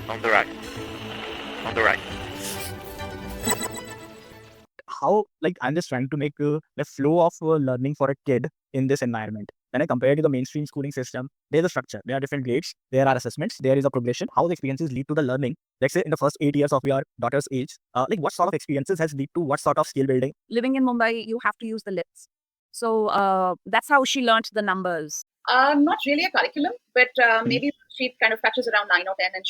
On the right. On the right. How, like, I'm just trying to make the flow of learning for a kid in this environment. When I compare to the mainstream schooling system, there's a structure, there are different grades, there are assessments, there is a progression, how the experiences lead to the learning. Let's say in the first 8 years of your daughter's age, like what sort of experiences has lead to what sort of skill building? Living in Mumbai, you have to use the lifts. So that's how she learnt the numbers. Not really a curriculum, but maybe she kind of touches around 9 or 10, and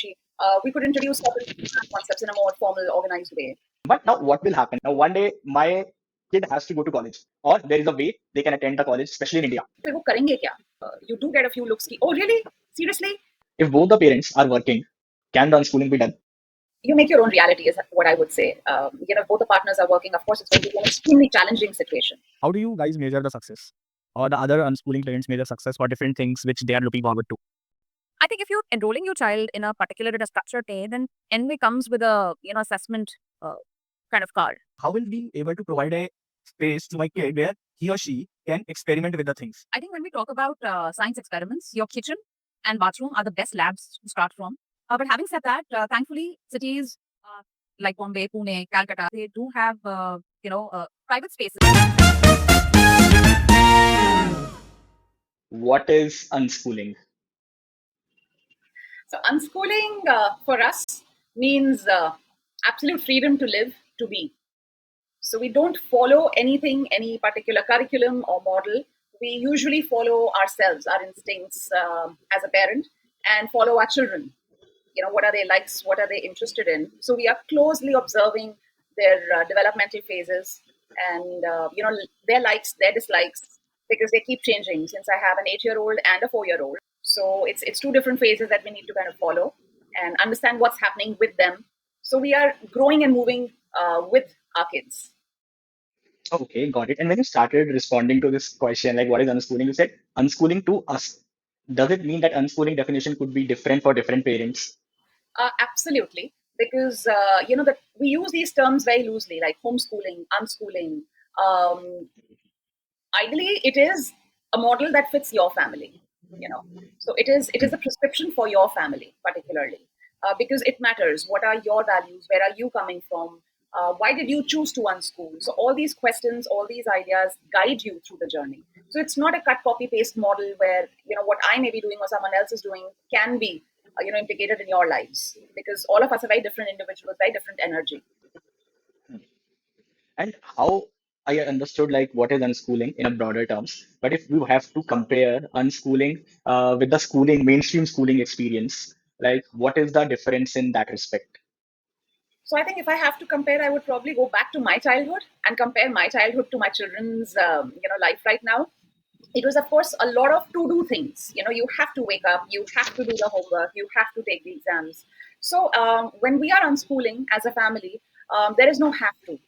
we could introduce certain concepts in a more formal, organized way. But now what will happen? Now one day my kid has to go to college, or there is a way they can attend the college, especially in India. फिर वो करेंगे क्या? You do get a few looks. Oh, really? Seriously? If both the parents are working, can the unschooling be done? You make your own reality, is what I would say. Both the partners are working. Of course, it's going to be an extremely challenging situation. How do you guys measure the success, or the other unschooling parents measure success for different things which they are looking forward to? I think if you're enrolling your child in a particular in a structured way, then NIOS comes with a assessment kind of card. How will we able to provide a space to my kid where he or she can experiment with the things? I think when we talk about science experiments, your kitchen and bathroom are the best labs to start from. But having said that, thankfully, cities like Bombay, Pune, Calcutta, they do have private spaces. What is unschooling? So unschooling for us means absolute freedom to live, to be. So we don't follow anything, any particular curriculum or model. We usually follow ourselves, our instincts as a parent, and follow our children. What are their likes? What are they interested in? So we are closely observing their developmental phases and their likes, their dislikes, because they keep changing. Since I have an 8-year-old and a 4-year-old, so it's two different phases that we need to kind of follow and understand what's happening with them. So we are growing and moving with our kids. Okay, got it. And when you started responding to this question, like what is unschooling, you said unschooling to us. Does it mean that unschooling definition could be different for different parents? Absolutely, because that we use these terms very loosely, like homeschooling, unschooling. Ideally, it is a model that fits your family. So it is a prescription for your family particularly, because it matters. What are your values? Where are you coming from? Why did you choose to unschool? So all these questions, all these ideas guide you through the journey. So it's not a cut, copy, paste model where what I may be doing or someone else is doing can be implicated in your lives, because all of us are very different individuals, very different energy. And how I understood like what is unschooling in a broader terms, but if we have to compare unschooling with the schooling, mainstream schooling experience, like what is the difference in that respect? So I think if I have to compare, I would probably go back to my childhood and compare my childhood to my children's life right now. It was, of course, a lot of to do things. You have to wake up, you have to do the homework, you have to take the exams. So when we are unschooling as a family, there is no have to.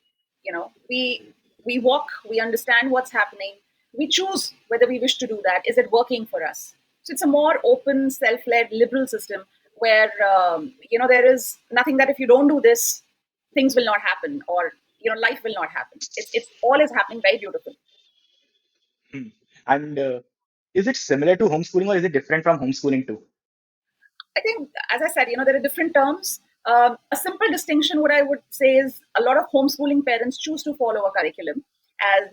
We walk, we understand what's happening, we choose whether we wish to do that. Is it working for us? So it's a more open, self-led, liberal system where there is nothing that if you don't do this, things will not happen, or life will not happen. It's all is happening very beautiful. And is it similar to homeschooling or is it different from homeschooling too? I think, as I said, there are different terms. A simple distinction, what I would say is a lot of homeschooling parents choose to follow a curriculum, and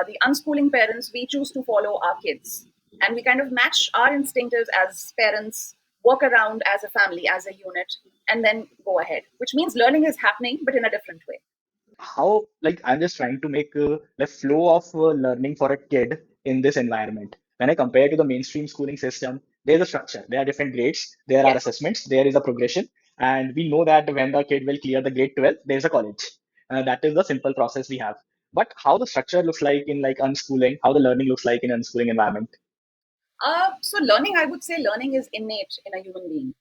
the unschooling parents, we choose to follow our kids. And we kind of match our instinctives as parents, work around as a family, as a unit, and then go ahead, which means learning is happening, but in a different way. How, like, I'm just trying to make the flow of learning for a kid in this environment. When I compare to the mainstream schooling system, there's a structure, there are different grades, there are Yes. assessments, there is a progression, and we know that when the kid will clear the grade 12, there's a college. That is the simple process we have. But how the structure looks like in like unschooling, how the learning looks like in unschooling environment? So learning, I would say learning is innate in a human being,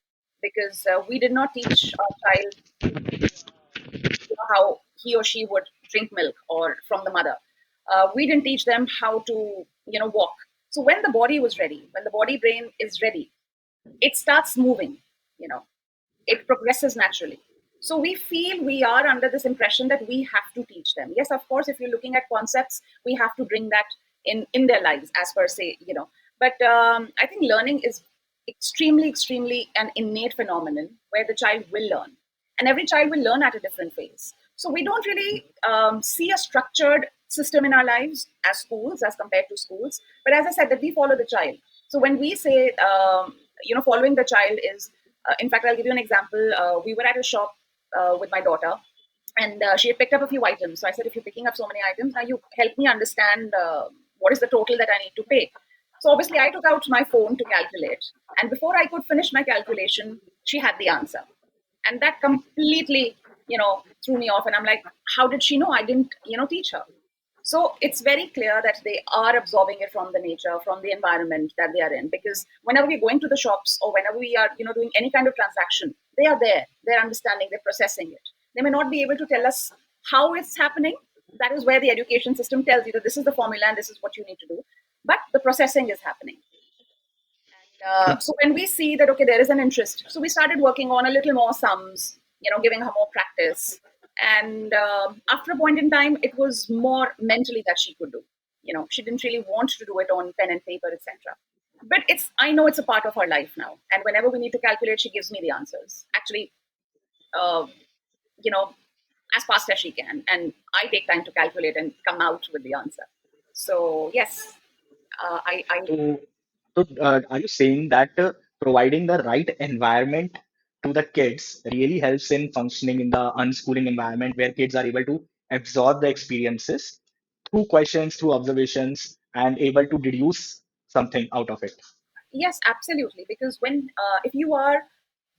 because we did not teach our child how he or she would drink milk or from the mother. We didn't teach them how to walk. So when the body was ready, when the body brain is ready, it starts moving. It progresses naturally. So we feel we are under this impression that we have to teach them. Yes, of course, if you're looking at concepts, we have to bring that in their lives as per se. But I think learning is extremely an innate phenomenon where the child will learn, and every child will learn at a different phase. So we don't really see a structured system in our lives as schools as compared to schools. But as I said, that we follow the child. So when we say, following the child is, in fact, I'll give you an example. We were at a shop with my daughter, and she had picked up a few items. So I said, if you're picking up so many items, now you help me understand what is the total that I need to pay. So obviously, I took out my phone to calculate, and before I could finish my calculation, she had the answer, and that completely, threw me off. And I'm like, how did she know? I didn't, teach her. So it's very clear that they are absorbing it from the nature, from the environment that they are in. Because whenever we're going to the shops or whenever we are, doing any kind of transaction, they are there. They're understanding. They're processing it. They may not be able to tell us how it's happening. That is where the education system tells you that this is the formula and this is what you need to do. But the processing is happening. So when we see that, okay, there is an interest, so we started working on a little more sums, giving her more practice. And after a point in time, it was more mentally that she could do. She didn't really want to do it on pen and paper, etc. But I know it's a part of her life now. And whenever we need to calculate, she gives me the answers. Actually, as fast as she can. And I take time to calculate and come out with the answer. So yes, I So, are you saying that providing the right environment to the kids really helps in functioning in the unschooling environment where kids are able to absorb the experiences through questions, through observations, and able to deduce something out of it? Yes, absolutely. Because when if you are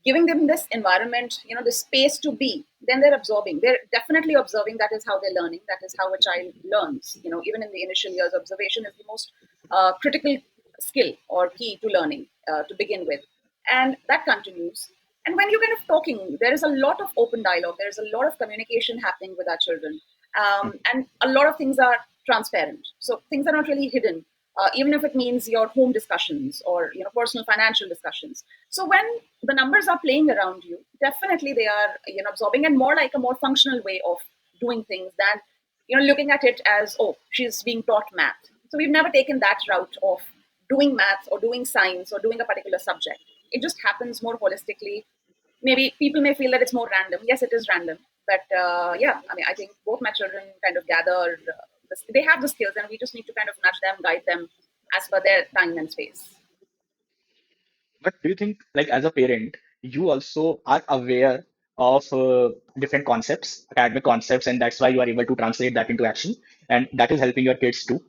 giving them this environment, the space to be, then they're absorbing. They're definitely observing. That is how they're learning. That is how a child learns. Even in the initial years, observation is the most critical skill or key to learning to begin with, and that continues. And when you're kind of talking, there is a lot of open dialogue. There is a lot of communication happening with our children, and a lot of things are transparent. So things are not really hidden, even if it means your home discussions or personal financial discussions. So when the numbers are playing around you, definitely they are absorbing, and more like a more functional way of doing things than looking at it as, oh, she's being taught math. So we've never taken that route of doing math or doing science or doing a particular subject. It just happens more holistically. Maybe people may feel that it's more random. Yes, it is random. But yeah, I think both my children kind of gather, they have the skills, and we just need to kind of nudge them, guide them as per their time and space. But do you think, like as a parent, you also are aware of different concepts, academic concepts, and that's why you are able to translate that into action, and that is helping your kids too?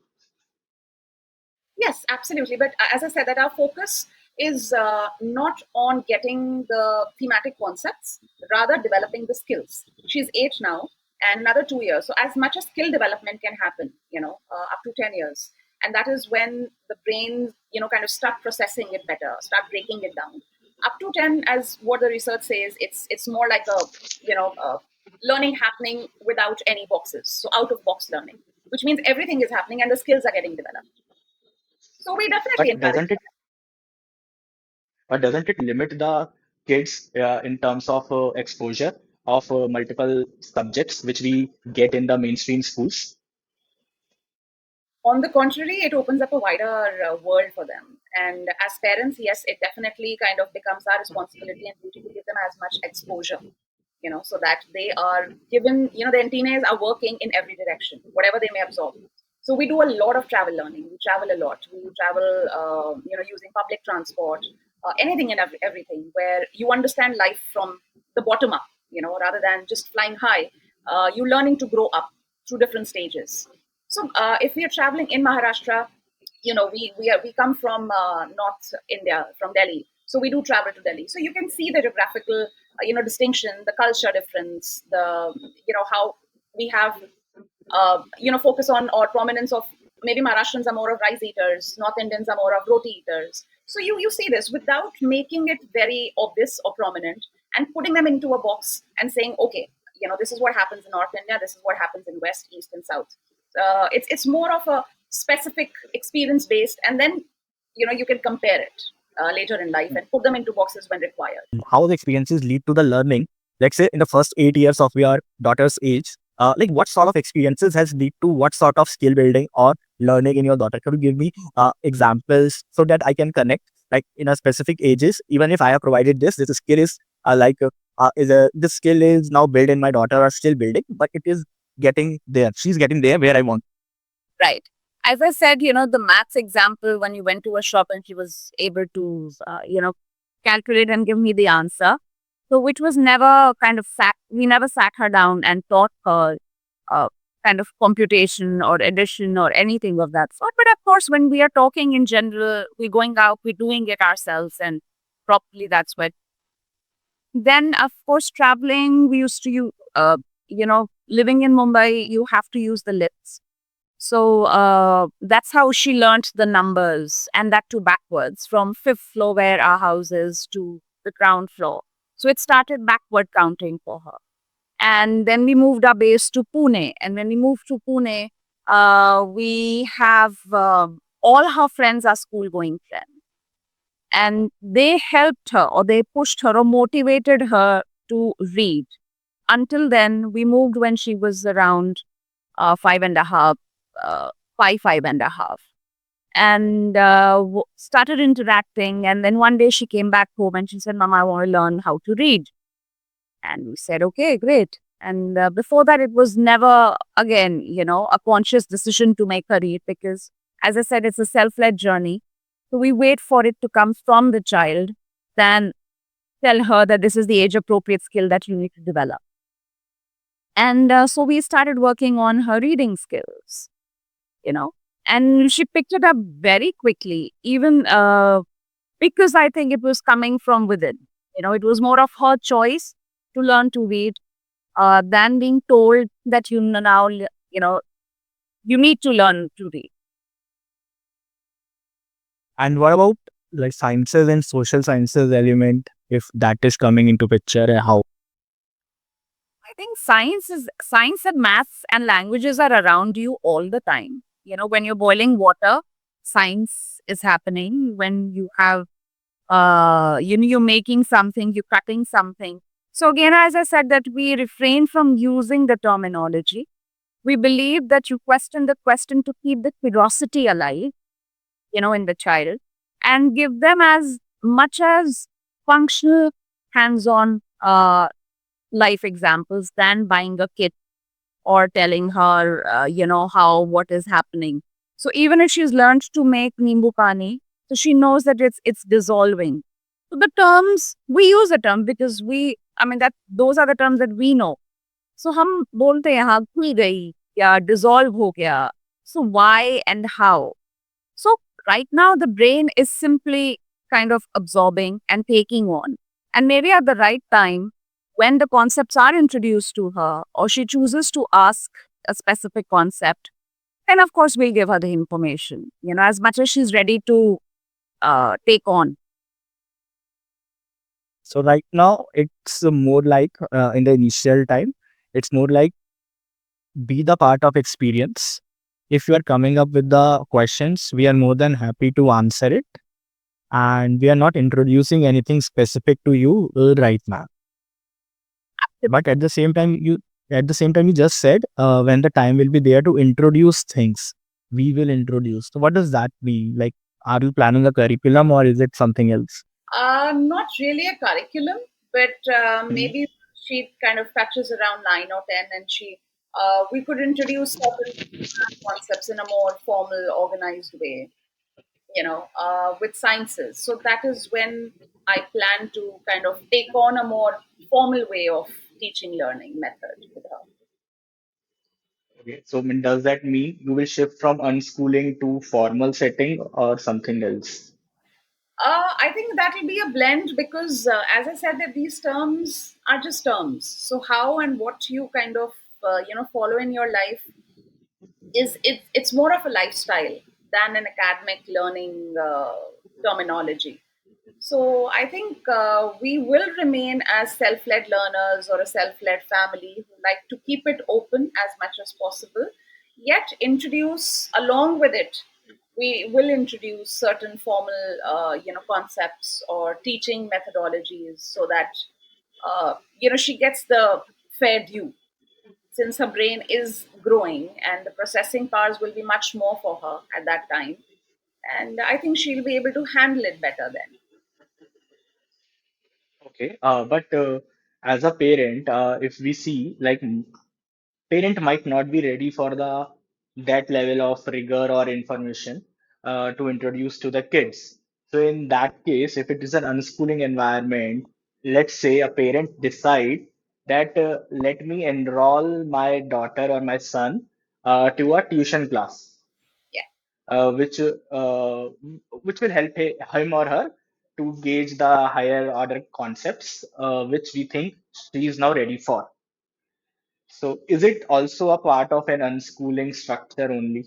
Yes, absolutely. But as I said, that our focus is not on getting the thematic concepts, rather developing the skills. She's 8 now, and another 2 years. So as much as skill development can happen, up to 10 years. And that is when the brain, kind of start processing it better, start breaking it down. Up to 10, as what the research says, it's more like learning happening without any boxes. So out of box learning, which means everything is happening and the skills are getting developed. So we definitely But encourage doesn't it that. but doesn't it limit the kids in terms of exposure of multiple subjects which we get in the mainstream schools? On the contrary, it opens up a wider world for them. And as parents, yes, it definitely kind of becomes our responsibility and duty to give them as much exposure, so that they are given, the antennas are working in every direction, whatever they may absorb. So we do a lot of travel learning. We travel a lot. We travel, using public transport, anything and everything, where you understand life from the bottom up, rather than just flying high. You're learning to grow up through different stages. So if we are traveling in Maharashtra, we come from North India, from Delhi. So we do travel to Delhi. So you can see the geographical, distinction, the culture difference, the, how we have, focus on or prominence of, maybe Maharashtrians are more of rice eaters, North Indians are more of roti eaters. So you see this without making it very obvious or prominent and putting them into a box and saying, okay, this is what happens in North India, this is what happens in West, East, and South. It's more of a specific experience based, and then you can compare it later in life and put them into boxes when required. How the experiences lead to the learning, let's say in the first 8 years of your daughter's age, like what sort of experiences has lead to what sort of skill building or learning in your daughter? Can you give me examples so that I can connect like in a specific ages, even if I have provided this skill is this skill is now built in my daughter or still building, but it is getting there. She's getting there where I want. Right. As I said, the maths example, when you went to a shop and she was able to, calculate and give me the answer. So, which was never we never sat her down and taught her kind of computation or addition or anything of that sort. But of course, when we are talking in general, we're going out, we're doing it ourselves, and probably that's what. Then, of course, traveling, we used to, living in Mumbai, you have to use the lifts. So that's how she learnt the numbers, and that too backwards from fifth floor where our house is to the ground floor. So it started backward counting for her. And then we moved our base to Pune. And when we moved to Pune, we have all her friends are school going friends. And they helped her, or they pushed her, or motivated her to read. Until then, we moved when she was around 5.5, 5.5. And started interacting. And then one day she came back home and she said, Mama, I want to learn how to read. And we said, okay, great. And before that, it was never, again, a conscious decision to make her read, because, as I said, it's a self-led journey. So we wait for it to come from the child, then tell her that this is the age-appropriate skill that you need to develop. And so we started working on her reading skills, and she picked it up very quickly, even because I think it was coming from within. It was more of her choice to learn to read than being told that you need to learn to read. And what about like sciences and social sciences element, if that is coming into picture, how? I think science and maths and languages are around you all the time. When you're boiling water, science is happening. When you have, you're making something, you're cutting something. So again, as I said, that we refrain from using the terminology. We believe that you question the question to keep the curiosity alive, in the child, and give them as much as functional, hands-on life examples than buying a kit or telling her, what is happening. So even if she's learned to make nimbu pani, so she knows that it's dissolving. So the terms, we use a term because those are the terms that we know. So हम बोलते हैं हाँ खुल गई या dissolve हो गया. So why and how? So right now the brain is simply kind of absorbing and taking on. And maybe at the right time, when the concepts are introduced to her, or she chooses to ask a specific concept, then of course we'll give her the information, as much as she's ready to take on. So right now it's more like in the initial time, it's more like be the part of experience. If you are coming up with the questions, we are more than happy to answer it. And we are not introducing anything specific to you right now. But at the same time, you just said when the time will be there to introduce things, we will introduce. So what does that mean? Like, are you planning a curriculum or is it something else? Not really a curriculum, but maybe she kind of touches around 9 or 10, and we could introduce certain concepts in a more formal, organized way, with sciences. So that is when I plan to kind of take on a more formal way of teaching learning method with her. Okay. So does that mean you will shift from unschooling to formal setting or something else? I think that will be a blend because, as I said, that these terms are just terms. So how and what you kind of follow in your life it's more of a lifestyle than an academic learning terminology. So I think we will remain as self-led learners or a self-led family who like to keep it open as much as possible, yet introduce along with it. We will introduce certain formal, concepts or teaching methodologies so that she gets the fair due, since her brain is growing and the processing powers will be much more for her at that time. And I think she'll be able to handle it better then. Okay, but as a parent, if we see like parent might not be ready for the that level of rigor or information to introduce to the kids. So in that case, if it is an unschooling environment, let's say a parent decide that let me enroll my daughter or my son to a tuition class, Yeah. which will help him or her to gauge the higher order concepts which we think she is now ready for. So is it also a part of an unschooling structure only?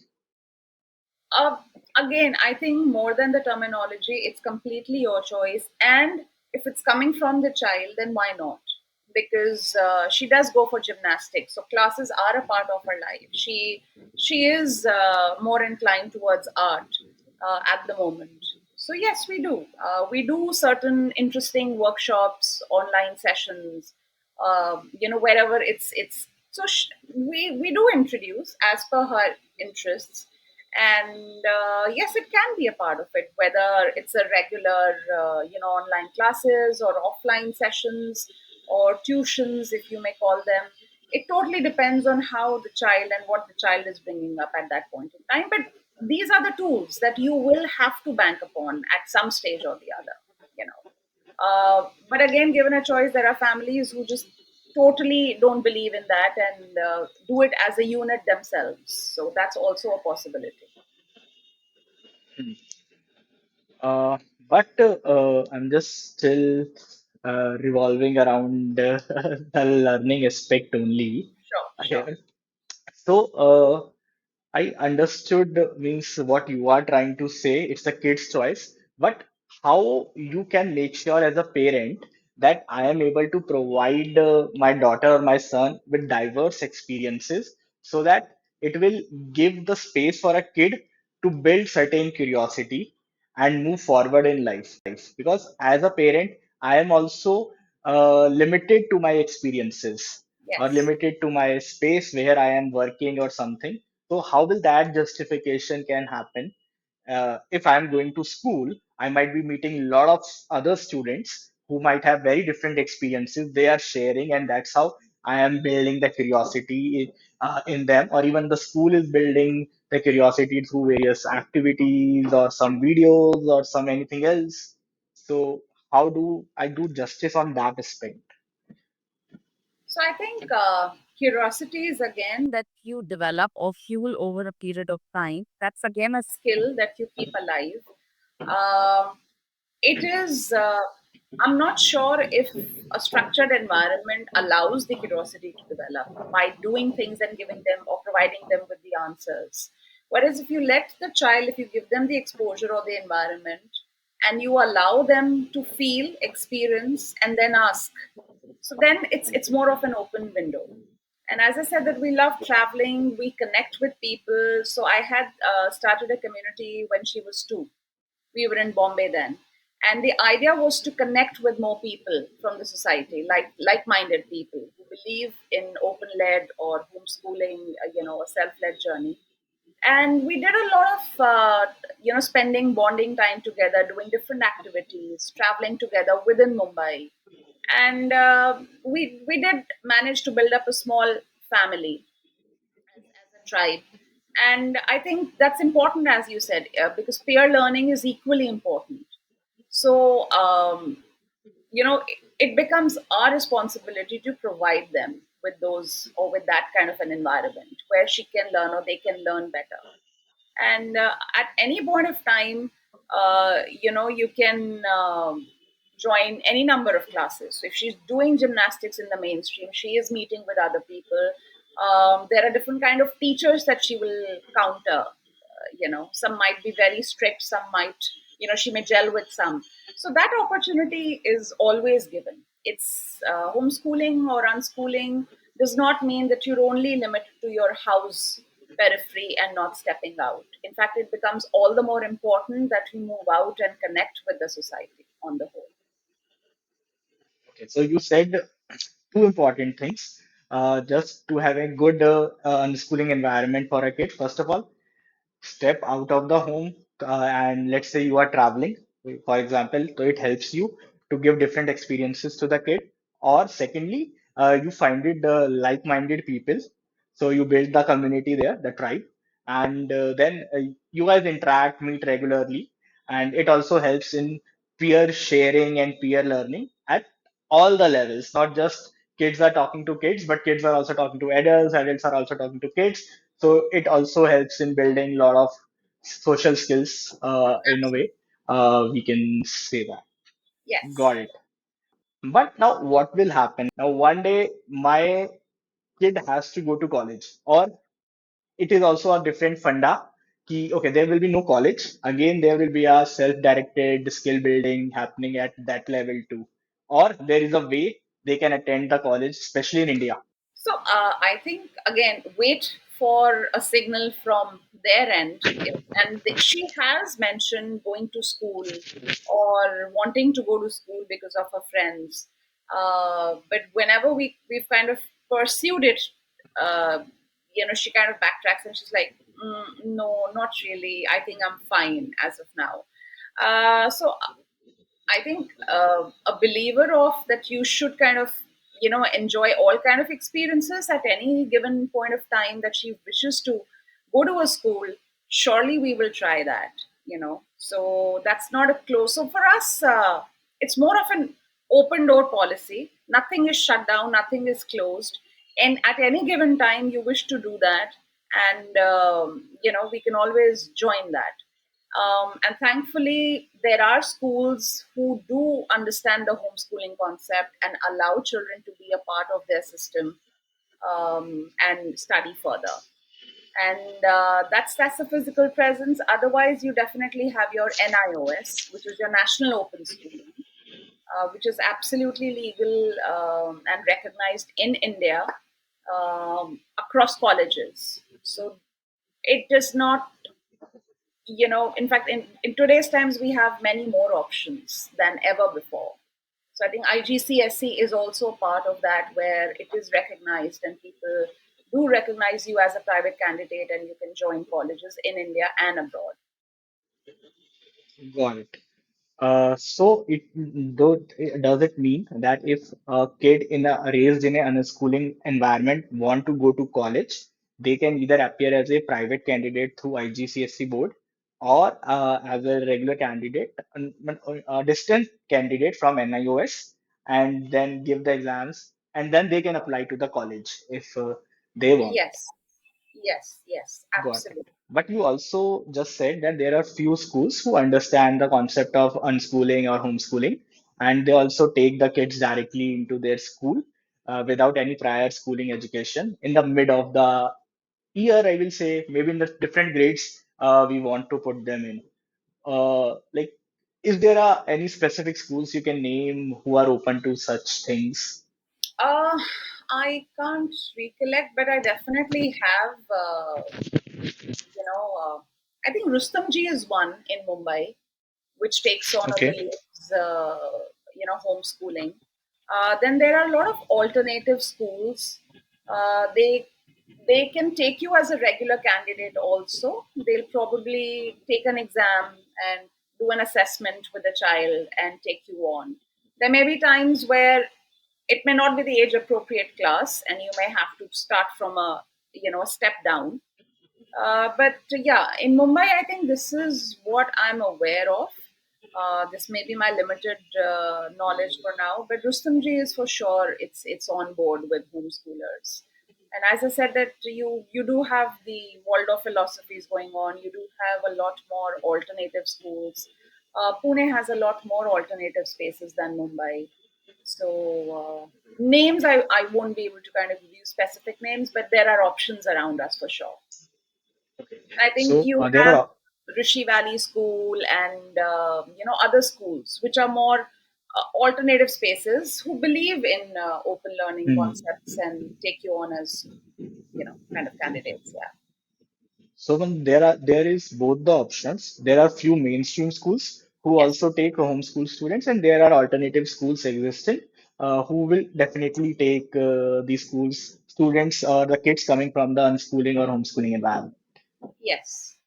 Uh, Again, I think more than the terminology, it's completely your choice. And if it's coming from the child, then why not? Because she does go for gymnastics, so classes are a part of her life. She is more inclined towards art at the moment. So yes, we do. We do certain interesting workshops, online sessions. Wherever it's so we do introduce as per her interests, and yes, it can be a part of it, whether it's a regular online classes or offline sessions or tuitions, if you may call them. It totally depends on how the child and what the child is bringing up at that point in time, but these are the tools that you will have to bank upon at some stage or the other, you know. But again, given a choice, there are families who just totally don't believe in that and do it as a unit themselves, so that's also a possibility. Hmm. Uh, but I'm just still revolving around the learning aspect only Sure, sure. here. So I understood means what you are trying to say. It's a kid's choice, but how you can make sure as a parent that I am able to provide my daughter or my son with diverse experiences so that it will give the space for a kid to build certain curiosity and move forward in life. Because as a parent, I am also limited to my experiences or Yes. limited to my space where I am working or something. So how will that justification can happen? If I'm going to school, I might be meeting a lot of other students who might have very different experiences they are sharing, and that's how I am building the curiosity in them, or even the school is building the curiosity through various activities or some videos or some anything else. So how do I do justice on that aspect? So I think curiosity is again that you develop or fuel over a period of time. That's again a skill that you keep alive. Um, it is, I'm not sure if a structured environment allows the curiosity to develop by doing things and giving them or providing them with the answers. Whereas if you let the child, if you give them the exposure or the environment and you allow them to feel, experience, and then ask, so then it's more of an open window. And as I said, that we love traveling, we connect with people. So I had started a community when she was 2. We were in Bombay then, and the idea was to connect with more people from the society, like-minded people who believe in open-led or homeschooling, a self-led journey. And we did a lot of spending bonding time together, doing different activities, traveling together within Mumbai, and we did manage to build up a small family as a tribe. And I think that's important, as you said, because peer learning is equally important. So it becomes our responsibility to provide them with those or with that kind of an environment where she can learn or they can learn better. And at any point of time, you can join any number of classes. So if she's doing gymnastics in the mainstream, she is meeting with other people. There are different kind of teachers that she will counter. Some might be very strict, some might, she may gel with some. So that opportunity is always given. It's homeschooling or unschooling does not mean that you're only limited to your house periphery and not stepping out. In fact, it becomes all the more important that we move out and connect with the society on the whole. Okay, so you said two important things. Just to have a good unschooling environment for a kid. First of all, step out of the home, and let's say you are traveling, for example, so it helps you to give different experiences to the kid. Or secondly, you find it like-minded people, so you build the community there, the tribe, and then you guys interact, meet regularly, and it also helps in peer sharing and peer learning at all the levels, not just kids are talking to kids, but kids are also talking to adults, adults are also talking to kids. So it also helps in building a lot of social skills in a way. We can say that. Yes. Got it. But now what will happen? Now, one day my kid has to go to college, or it is also a different funda. Okay, there will be no college. Again, there will be a self-directed skill building happening at that level too. Or there is a way they can attend the college, especially in India. So I think again, wait for a signal from their end. And she has mentioned going to school or wanting to go to school because of her friends. But whenever we've kind of pursued it, uh, she kind of backtracks and she's like, "No, not really. I think I'm fine as of now." So I think a believer of that you should kind of enjoy all kind of experiences at any given point of time that she wishes to go to a school. Surely we will try that. So that's not a close. So for us, it's more of an open door policy. Nothing is shut down. Nothing is closed. And at any given time, you wish to do that, and we can always join that. And thankfully, there are schools who do understand the homeschooling concept and allow children to be a part of their system and study further. And that's the physical presence. Otherwise, you definitely have your NIOS, which is your National Open Schooling, which is absolutely legal and recognized in India across colleges. So it does not in fact, in today's times, we have many more options than ever before. So I think IGCSE is also a part of that, where it is recognized and people do recognize you as a private candidate and you can join colleges in India and abroad. Got it. So does it mean that if a kid raised in an unschooling environment want to go to college, they can either appear as a private candidate through IGCSE board, or as a regular candidate, a distant candidate from NIOS, and then give the exams, and then they can apply to the college if they want. Yes, yes, Got it. absolutely. But you also just said that there are few schools who understand the concept of unschooling or homeschooling, and they also take the kids directly into their school without any prior schooling education in the mid of the year, I will say, maybe in the different grades we want to put them in. Like, is there any specific schools you can name who are open to such things? Uh, I can't recollect, but I definitely have, I think Rustomji is one in Mumbai, which takes on or Okay. believes, homeschooling. Then there are a lot of alternative schools. They can take you as a regular candidate also. They'll probably take an exam and do an assessment with the child and take you on. There may be times where it may not be the age appropriate class and you may have to start from a step down, but yeah, in Mumbai, I think this is what I'm aware of. This may be my limited knowledge for now, but Rustomji is for sure it's on board with homeschoolers. And as I said, that you do have the Waldorf philosophies going on. You do have a lot more alternative schools. Pune has a lot more alternative spaces than Mumbai. So names, I won't be able to kind of give you specific names, but there are options around us for sure. Okay. I think So you there have are. Rishi Valley School and other schools which are more alternative spaces who believe in open learning Hmm. concepts and take you on as kind of candidates. Yeah. So when there is both the options. There are few mainstream schools who Yes. also take homeschool students, and there are alternative schools existing who will definitely take these schools students or the kids coming from the unschooling or homeschooling environment. Yes.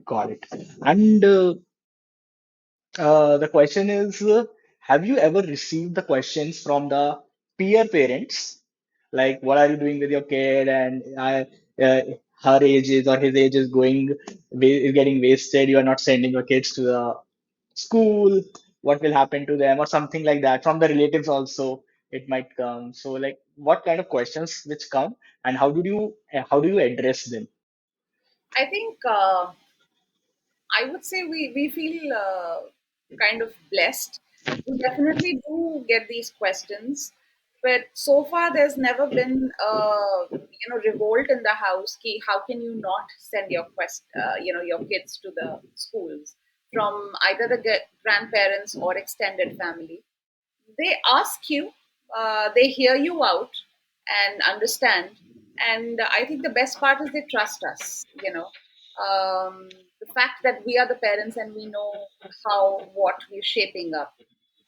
Got it. And the question is, have you ever received the questions from the peer parents? Like, what are you doing with your kid? And uh, her age is or his age is is getting wasted. You are not sending your kids to the school. What will happen to them, or something like that? From the relatives also, it might come. So, like, what kind of questions which come, and how do you address them? I think I would say we feel kind of blessed. We definitely do get these questions, but so far there's never been revolt in the house. Ki, how can you not send your your kids to the schools from either the grandparents or extended family? They ask you, they hear you out and understand. And I think the best part is they trust us, the fact that we are the parents and we know what we're shaping up.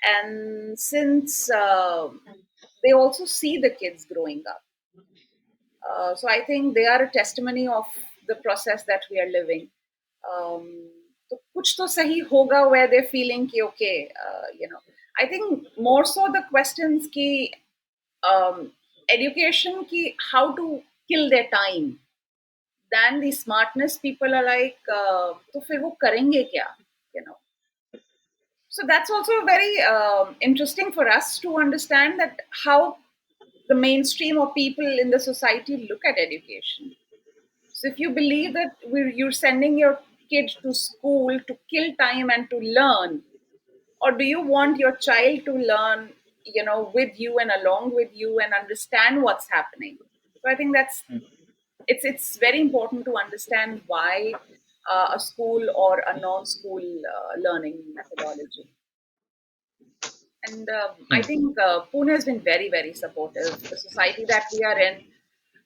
And since they also see the kids growing up, so I think they are a testimony of the process that we are living. um, तो कुछ तो सही होगा where they're feeling कि okay, I think more so the questions ki education ki how to kill their time than the smartness. People are like तो फिर वो करेंगे क्या, you know. So that's also very interesting for us to understand that how the mainstream or people in the society look at education. So if you believe that you're sending your kid to school to kill time and to learn, or do you want your child to learn, with you and along with you and understand what's happening? So I think it's very important to understand why a school or a non-school learning methodology. And I think Pune has been very, very supportive. The society that we are in,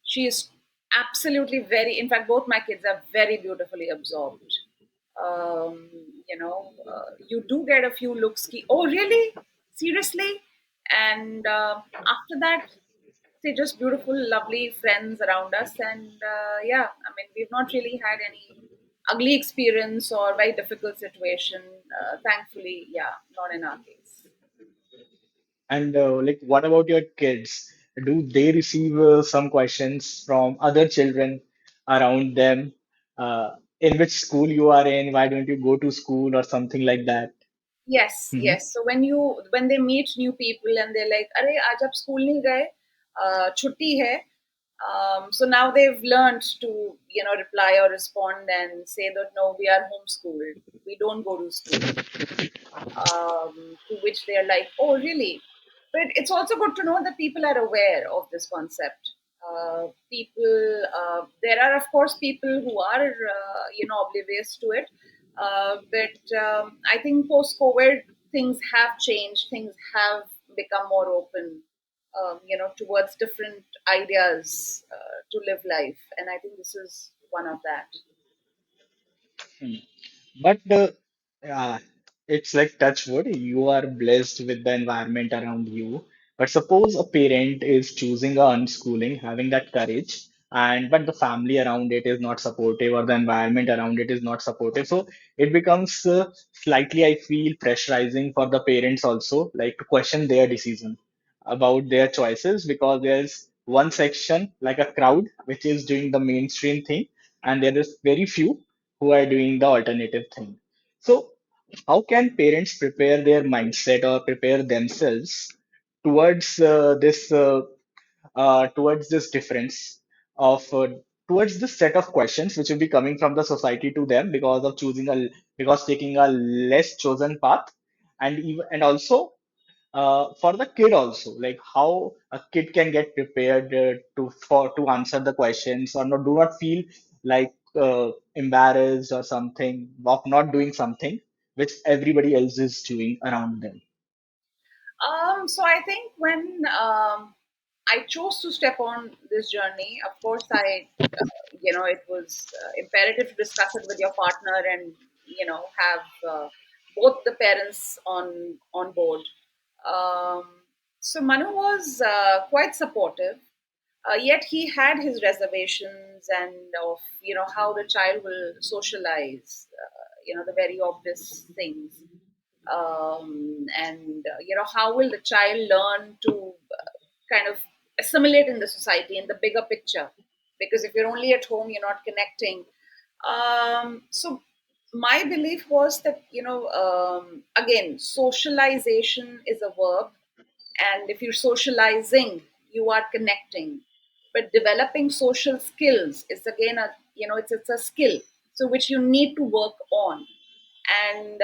she is absolutely in fact, both my kids are very beautifully absorbed. Um, you do get a few looks, ki, oh, really? Seriously? And after that, they're just beautiful, lovely friends around us. And yeah, I mean, we've not really had any ugly experience or very difficult situation. Thankfully, yeah, not in our case. And like, what about your kids? Do they receive some questions from other children around them? In which school you are in? Why don't you go to school or something like that? Yes, Hmm. yes. So when they meet new people and they're like, "Arey, आज आप school नहीं गए, छुट्टी है." So now they've learned to reply or respond and say that no, we are homeschooled. We don't go to school. To which they're like, "Oh, really?" But it's also good to know that people are aware of this concept. There are of course people who are oblivious to it, but I think post COVID things have changed. Things have become more open, towards different ideas to live life, and I think this is one of that. Hmm. But uh, it's like touch wood, you are blessed with the environment around you. But suppose a parent is choosing a unschooling, having that courage, and but the family around it is not supportive, or the environment around it is not supportive. So it becomes slightly, I feel, pressurizing for the parents also, like to question their decision about their choices, because there's one section, like a crowd, which is doing the mainstream thing, and there is very few who are doing the alternative thing. So, how can parents prepare their mindset or prepare themselves towards towards this difference of towards this set of questions which will be coming from the society to them because of because taking a less chosen path, and even and also for the kid also, like how a kid can get prepared to answer the questions, or not, do not feel like embarrassed or something of not doing something which everybody else is doing around them. So I think when I chose to step on this journey, of course, it was imperative to discuss it with your partner and, have both the parents on board. Um, so Manu was quite supportive. Yet he had his reservations and of how the child will socialize, the very obvious things, and how will the child learn to kind of assimilate in the society in the bigger picture, because if you're only at home you're not connecting. So my belief was that again, socialization is a verb, and if you're socializing you are connecting, but developing social skills is again a it's a skill, so which you need to work on. And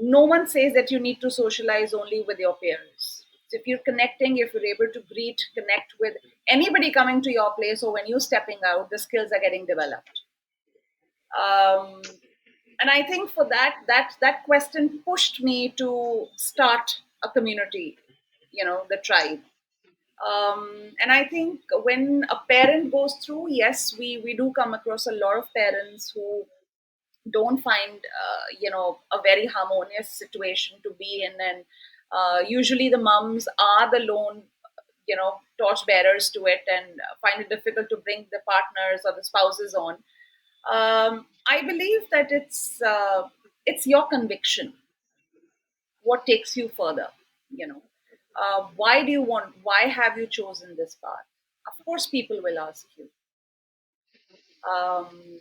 no one says that you need to socialize only with your peers. So if you're connecting, if you're able to connect with anybody coming to your place, or when you're stepping out, the skills are getting developed. And I think for that question pushed me to start a community, the tribe. And I think when a parent goes through, yes, we do come across a lot of parents who don't find a very harmonious situation to be in, and usually the mums are the lone torch bearers to it, and find it difficult to bring the partners or the spouses on. I believe that it's your conviction what takes you further. you know why have you chosen this path? Of course people will ask you. um,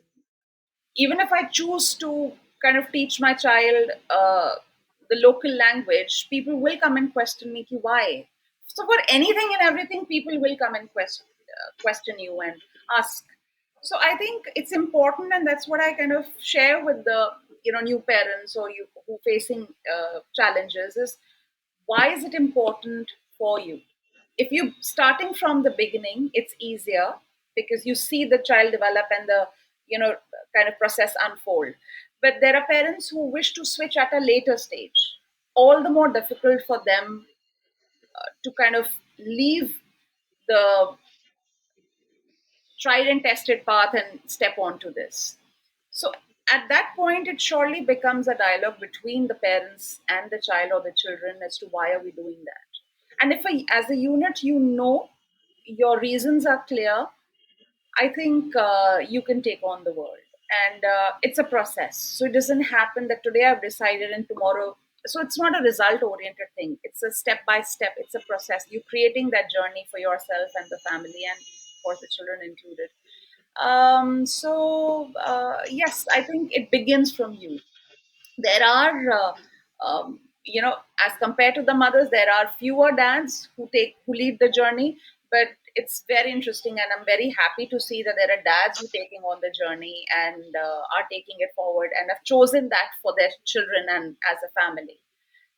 Even if I choose to kind of teach my child the local language, people will come and question me ki why. So for anything and everything, people will come and question you and ask. So I think it's important, and that's what I kind of share with the new parents or you who facing challenges is, why is it important for you? If you starting from the beginning, it's easier because you see the child develop and the kind of process unfold. But there are parents who wish to switch at a later stage, all the more difficult for them to kind of leave the tried and tested path and step onto this. So at that point, it surely becomes a dialogue between the parents and the child or the children as to why are we doing that. And if as a unit, your reasons are clear, I think you can take on the world. And it's a process. So it doesn't happen that today I've decided and tomorrow. So it's not a result oriented thing. It's a step by step. It's a process. You're creating that journey for yourself and the family, and of course the children included. Yes, I think it begins from you. There are as compared to the mothers, there are fewer dads who lead the journey, but it's very interesting, and I'm very happy to see that there are dads who are taking on the journey and are taking it forward and have chosen that for their children and as a family.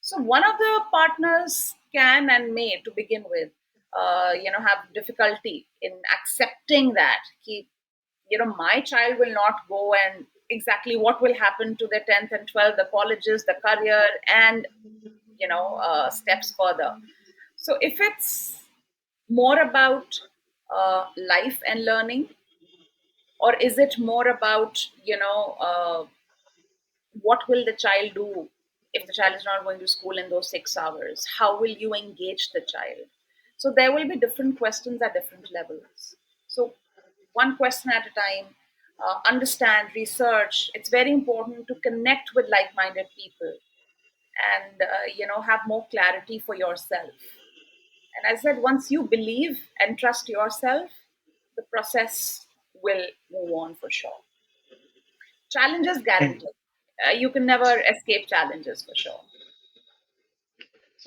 So one of the partners can and may, to begin with, have difficulty in accepting that my child will not go, and exactly what will happen to the 10th and 12th, the colleges, the career, and steps further. So if it's more about life and learning, or is it more about what will the child do if the child is not going to school in those 6 hours? How will you engage the child? So there will be different questions at different levels. So one question at a time, understand, research. It's very important to connect with like-minded people and have more clarity for yourself. And as I said, once you believe and trust yourself, the process will move on for sure. Challenges And guaranteed. You can never escape challenges for sure.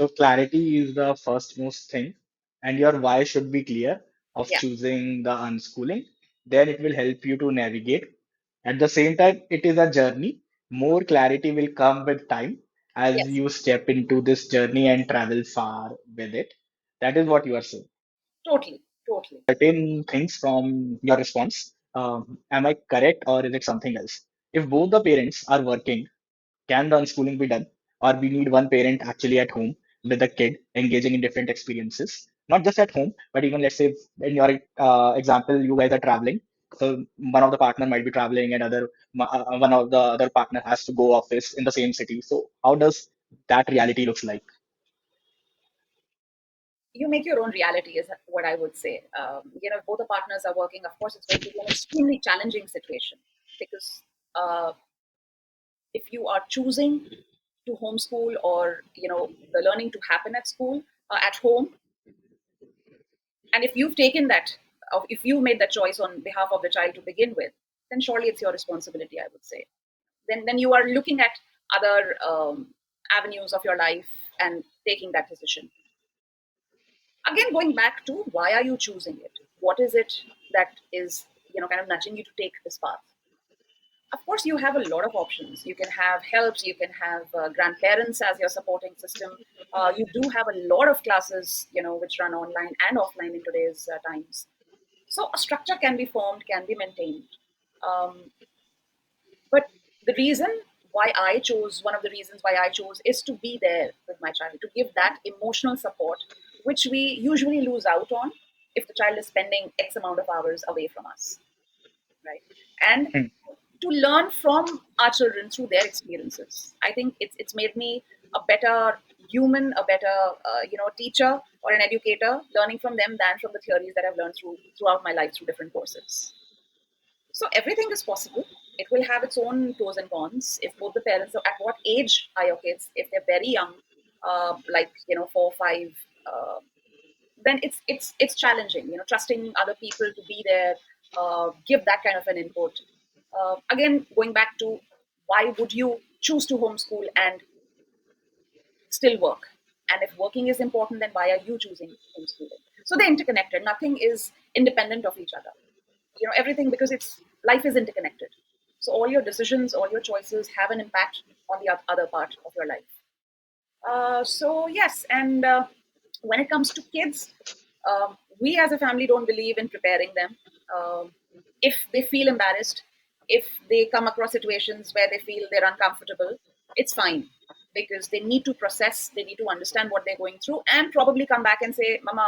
so clarity is the first most thing, and your why should be clear of Yeah. choosing the unschooling. Then it will help you to navigate. At the same time, it is a journey. More clarity will come with time as Yes. you step into this journey and travel far with it. That is what you are saying. Totally. Totally. Certain things from your response. Am I correct or is it something else? If both the parents are working, can the unschooling be done? Or we need one parent actually at home with the kid engaging in different experiences, not just at home, but even let's say in your example, you guys are traveling. So one of the partner might be traveling and one of the other partner has to go office in the same city. So how does that reality looks like? you make your own reality, is what I would say. If both the partners are working, of course, it's going to be an extremely challenging situation because uh, if you are choosing to homeschool or the learning to happen at school, at home, and if you've taken that, if you made that choice on behalf of the child to begin with, then surely it's your responsibility, I would say. Then you are looking at other avenues of your life and taking that decision. Again, going back to why are you choosing it? What is it that is kind of nudging you to take this path? Of course, you have a lot of options. You can have helps, you can have grandparents as your supporting system. You do have a lot of classes which run online and offline in today's times. So a structure can be formed, can be maintained. um, but the reason why I chose, one of the reasons why I chose, is to be there with my child, to give that emotional support which we usually lose out on if the child is spending x amount of hours away from us, right? And Hmm. to learn from our children through their experiences. I think it's made me a better human, a better teacher or an educator, learning from them than from the theories that I've learned throughout my life through different courses. So everything is possible. It will have its own pros and cons. If both the parents, at what age are your kids? If they're very young, like 4, 5, uh, then it's challenging. Trusting other people to be there, give that kind of an input. Again, going back to why would you choose to homeschool and still work? And if working is important, then why are you choosing homeschooling? So they're interconnected. Nothing is independent of each other. Everything, because it's life is interconnected. So all your decisions, all your choices have an impact on the other part of your life. So yes, and when it comes to kids, we as a family don't believe in preparing them. If they feel embarrassed, if they come across situations where they feel they're uncomfortable, it's fine, because they need to process, they need to understand what they're going through, and probably come back and say, "Mama,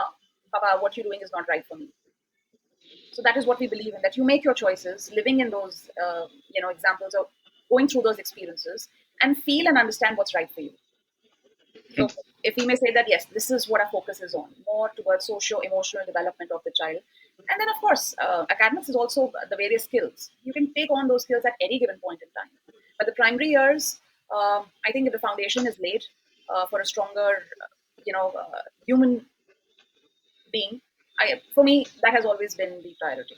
Papa, what you're doing is not right for me." So that is what we believe in, that you make your choices, living in those examples of going through those experiences, and feel and understand what's right for you. So if we may say that, yes, this is what our focus is on, more towards socio-emotional development of the child. And then, of course, academics is also the various skills. You can take on those skills at any given point in time. But the primary years, I think if the foundation is laid for a stronger, human being, for me, that has always been the priority.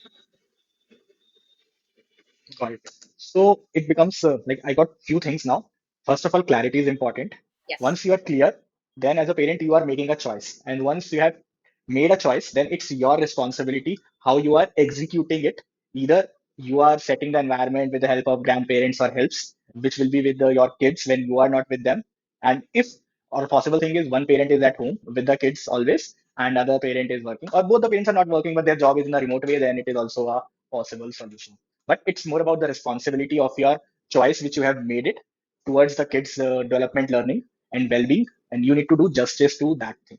Got it. So it becomes like I got few things now. First of all, clarity is important. Yes. Once you are clear, then as a parent, you are making a choice. And once you have made a choice, then it's your responsibility how you are executing it. Either you are setting the environment with the help of grandparents or helps, which will be with your kids when you are not with them. And if, or a possible thing is one parent is at home with the kids always, and other parent is working, or both the parents are not working, but their job is in a remote way, then it is also a possible solution. But it's more about the responsibility of your choice which you have made it towards the kids development, learning and well-being, and you need to do justice to that thing.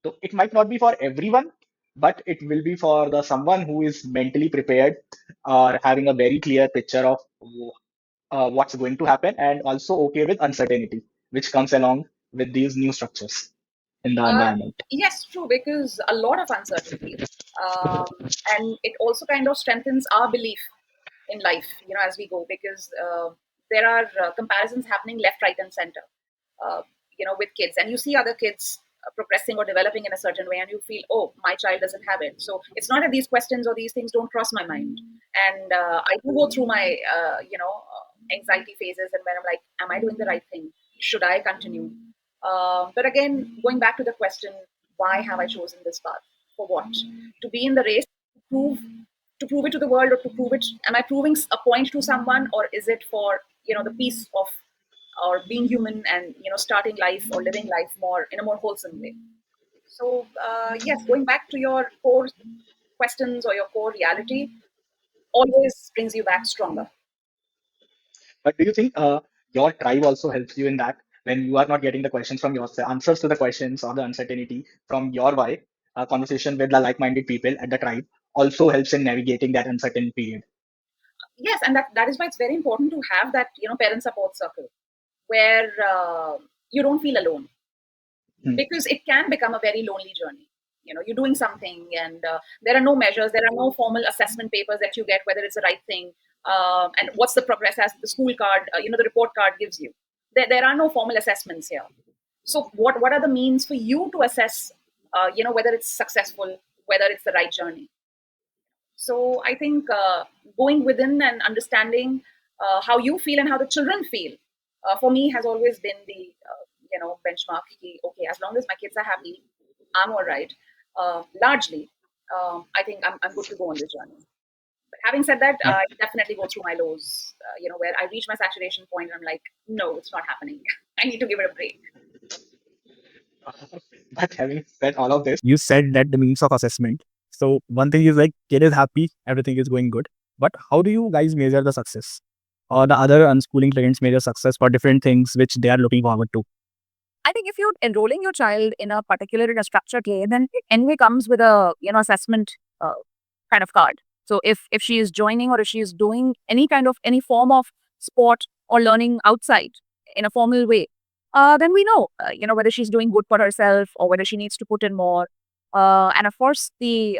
So it might not be for everyone, but it will be for the someone who is mentally prepared or having a very clear picture of what's going to happen, and also okay with uncertainty which comes along with these new structures in the Uh, environment. yes, true, because a lot of uncertainty. And it also kind of strengthens our belief in life, as we go, because there are comparisons happening left, right, and center, with kids. And you see other kids progressing or developing in a certain way, and you feel, oh, my child doesn't have it. So it's not that these questions or these things don't cross my mind. And I do go through my, anxiety phases, and when I'm like, am I doing the right thing? Should I continue? But again, going back to the question, why have I chosen this path? For what? To be in the race, to prove, to prove it to the world, or to prove it? Am I proving a point to someone, or is it for the peace of, or being human, and starting life or living life more in a more wholesome way? So yes, going back to your core questions or your core reality always brings you back stronger. But do you think your tribe also helps you in that when you are not getting the questions from yourself, answers to the questions or the uncertainty from your why, a conversation with the like-minded people at the tribe also helps in navigating that uncertain period. Yes, and that is why it's very important to have that parent support circle where you don't feel alone. Hmm. because it can become a very lonely journey. You're doing something, and there are no measures, there are no formal assessment papers that you get whether it's the right thing, and what's the progress as the school card, the report card gives you. There are no formal assessments here. So what are the means for you to assess, whether it's successful, whether it's the right journey? So I think going within and understanding how you feel and how the children feel, for me, has always been the benchmark. Okay, as long as my kids are happy, I'm all right. Largely, I think I'm good to go on this journey. But having said that, I definitely go through my lows, where I reach my saturation point and I'm like, no, it's not happening. I need to give it a break. But having said all of this, You said that the means of assessment. So one thing is like kid is happy, everything is going good. But how do you guys measure the success? Or the other unschooling parents measure success for different things which they are looking forward to. I think if you're enrolling your child in a structured way, then it anyway comes with a assessment kind of card. So if she is joining or if she is doing any form of sport or learning outside in a formal way, then we know whether she's doing good for herself or whether she needs to put in more. And of course, the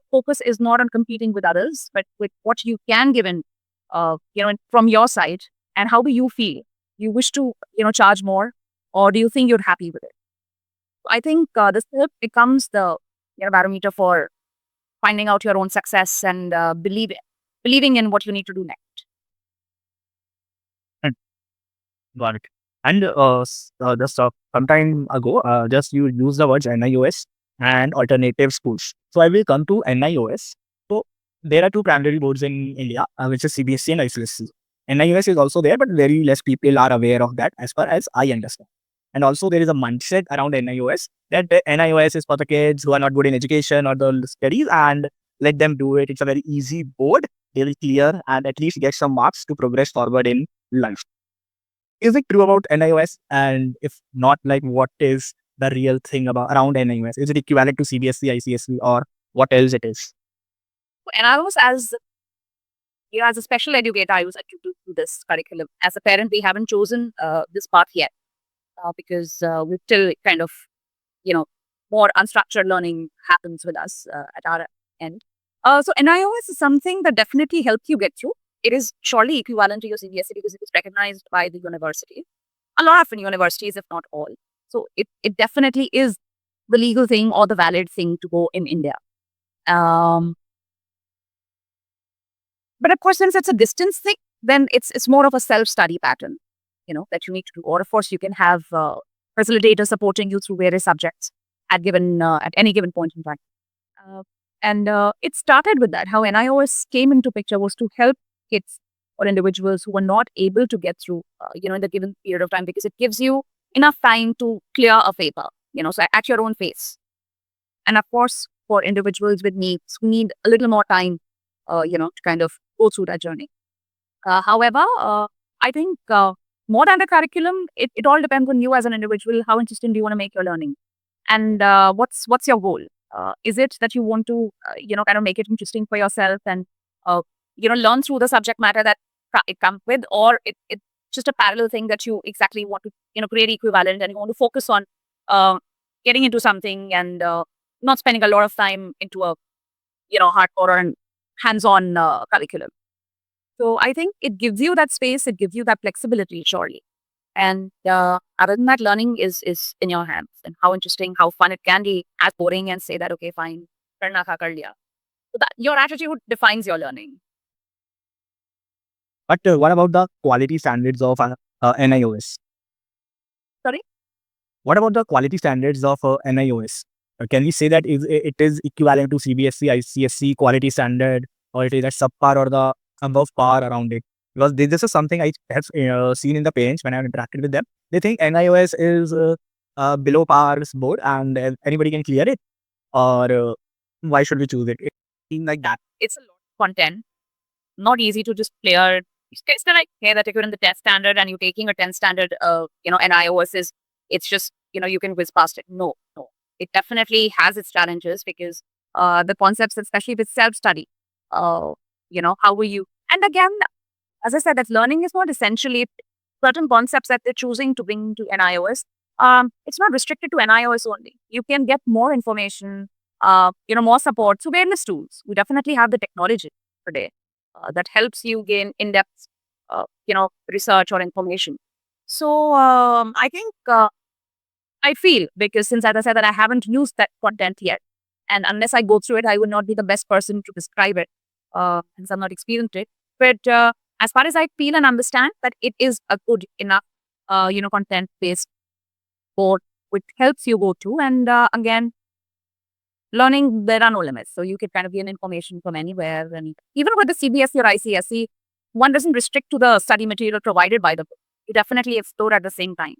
focus is not on competing with others, but with what you can give in, from your side, and how do you feel? You wish to charge more, or do you think you're happy with it? I think this becomes the barometer for finding out your own success and believing in what you need to do next. Got it. And just some time ago, just you used the words NIOS and alternative schools. So I will come to NIOS. So there are two primary boards in India, which is CBSE and ICSE. NIOS is also there, but very less people are aware of that as far as I understand. And also there is a mindset around NIOS that the NIOS is for the kids who are not good in education or the studies, and let them do it. It's a very easy board, very clear, and at least get some marks to progress forward in life. Is it true about NIOS? And if not, like what is the real thing about around NIOS? Is it equivalent to CBSE, ICSE, or what else it is? And I was as a special educator, I was attributed to this curriculum. As a parent, we haven't chosen this path yet because we're still kind of, more unstructured learning happens with us at our end. So NIOS is something that definitely helps you get through. It is surely equivalent to your CBSE because it is recognized by the university. A lot of universities, if not all. So it definitely is the legal thing or the valid thing to go in India. But of course, since it's a distance thing, then it's more of a self-study pattern, that you need to do. Or of course, you can have facilitators supporting you through various subjects at any given point in time. And it started with that. How NIOS came into picture was to help kids or individuals who were not able to get through, in the given period of time, because it gives you enough time to clear a paper, so at your own pace. And of course, for individuals with needs who need a little more time, to kind of go through that journey. However, I think more than the curriculum, it all depends on you as an individual. How interesting do you want to make your learning? And what's your goal? Is it that you want to, kind of make it interesting for yourself and, learn through the subject matter that it comes with, or it's just a parallel thing that you exactly want to, create equivalent, and you want to focus on getting into something and not spending a lot of time into a, hardcore and hands-on curriculum. So I think it gives you that space, it gives you that flexibility, surely. And other than that, learning is in your hands, and how interesting, how fun it can be, as boring and say that, okay, fine, karna tha, kar liya. So that your attitude defines your learning. But what about the quality standards of NIOS? Sorry? What about the quality standards of NIOS? Can we say that it is equivalent to CBSE, ICSE quality standard, or it is at subpar or the above par around it? Because this is something I have seen in the parents when I have interacted with them. They think NIOS is below par's board and anybody can clear it, or why should we choose it? It seems like that. It's a lot of content, not easy to just clear. It's like, hey, that if you're in the 10th standard and you're taking a 10th standard, NIOS it's just, you can whiz past it. No. It definitely has its challenges because the concepts, especially with self-study, how will you, and again, as I said, that learning is not essentially certain concepts that they're choosing to bring to NIOS it's not restricted to NIOS only. You can get more information, more support. So various tools. We definitely have the technology today that helps you gain in-depth, research or information. So I think I feel, because since as I said that I haven't used that content yet, and unless I go through it, I would not be the best person to describe it, since I'm not experienced it. But as far as I feel and understand, that it is a good enough, content-based board which helps you go to. And again, learning, there are no limits. So you can kind of gain information from anywhere. And even with the CBSE or ICSE, one doesn't restrict to the study material provided by the book. You definitely explore at the same time.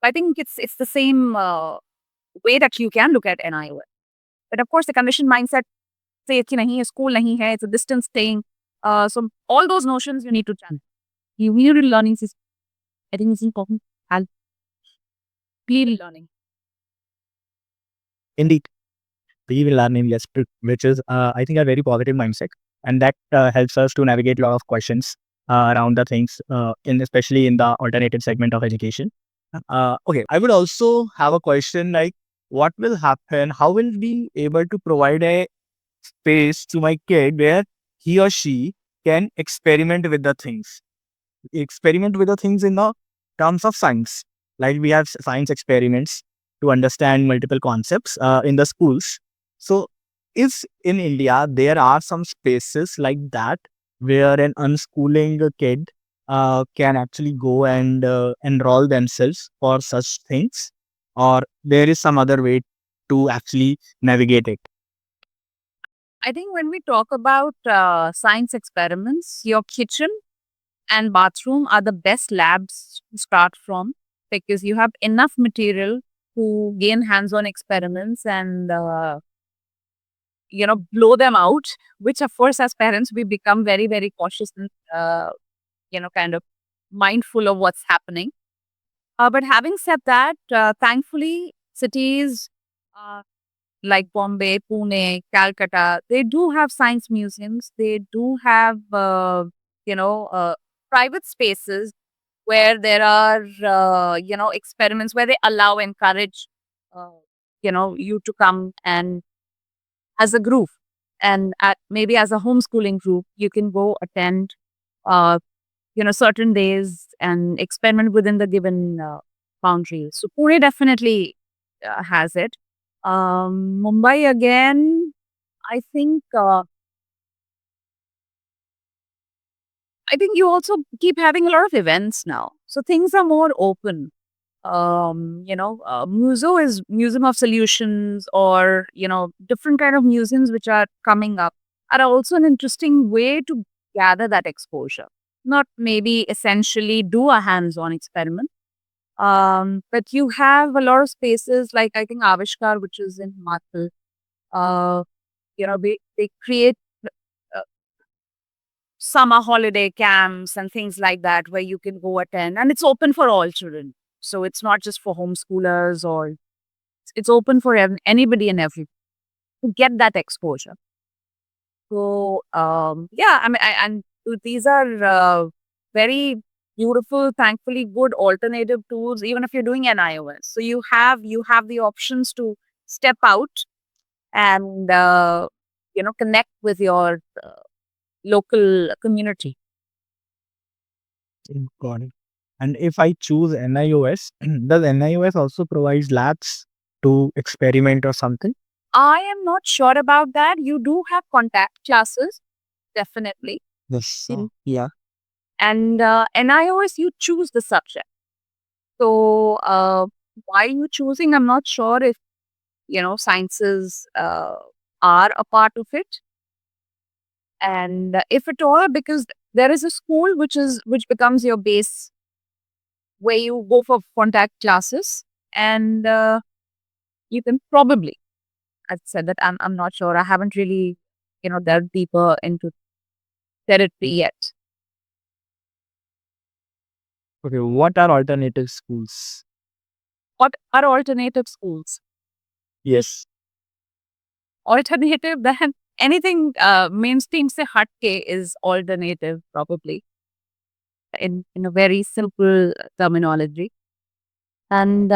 I think it's the same way that you can look at NIOS. But of course, the conditioned mindset says कि नहीं, school नहीं है, it's a distance staying. So all those notions you need to challenge. You need to learning system. I think it's important. Help. Clear learning. Indeed. We will learn in yes, which is, I think, a very positive mindset. And that helps us to navigate a lot of questions around the things, especially in the alternative segment of education. Okay, I would also have a question like, what will happen? How will we able to provide a space to my kid where he or she can experiment with the things? Experiment with the things in the terms of science. Like we have science experiments to understand multiple concepts in the schools. So, if in India there are some spaces like that where an unschooling kid can actually go and enroll themselves for such things, or there is some other way to actually navigate it? I think when we talk about science experiments, your kitchen and bathroom are the best labs to start from, because you have enough material to gain hands-on experiments and blow them out, which of course as parents we become very, very cautious and kind of mindful of what's happening. But having said that, thankfully cities like Bombay, Pune, Calcutta, they do have science museums. They do have private spaces where there are experiments where they encourage you to come and as a group, and maybe as a homeschooling group, you can go attend certain days and experiment within the given boundaries. So Pune definitely has it. Mumbai again, I think you also keep having a lot of events now, so things are more open. Muso is Museum of Solutions, or different kind of museums which are coming up are also an interesting way to gather that exposure. Not maybe essentially do a hands-on experiment, but you have a lot of spaces like I think Avishkar, which is in Himachal. They create summer holiday camps and things like that where you can go attend, and it's open for all children. So it's not just for homeschoolers, or it's open for anybody and everybody to get that exposure. So and these are very beautiful, thankfully good alternative tools, even if you're doing NIOS. So you have the options to step out and connect with your local community. Got it. And if I choose NIOS, does NIOS also provide labs to experiment or something? I am not sure about that. You do have contact classes, definitely. Yes. In- Yeah. And NIOS, you choose the subject. So why you choosing, I'm not sure if, sciences are a part of it. And if at all, because there is a school which becomes your base where you go for contact classes, and you can probably, I said that I'm not sure. I haven't really, delved deeper into therapy yet. Okay. What are alternative schools? What are alternative schools? Yes. Alternative, then anything mainstream se hatke is alternative, probably, in a very simple terminology. And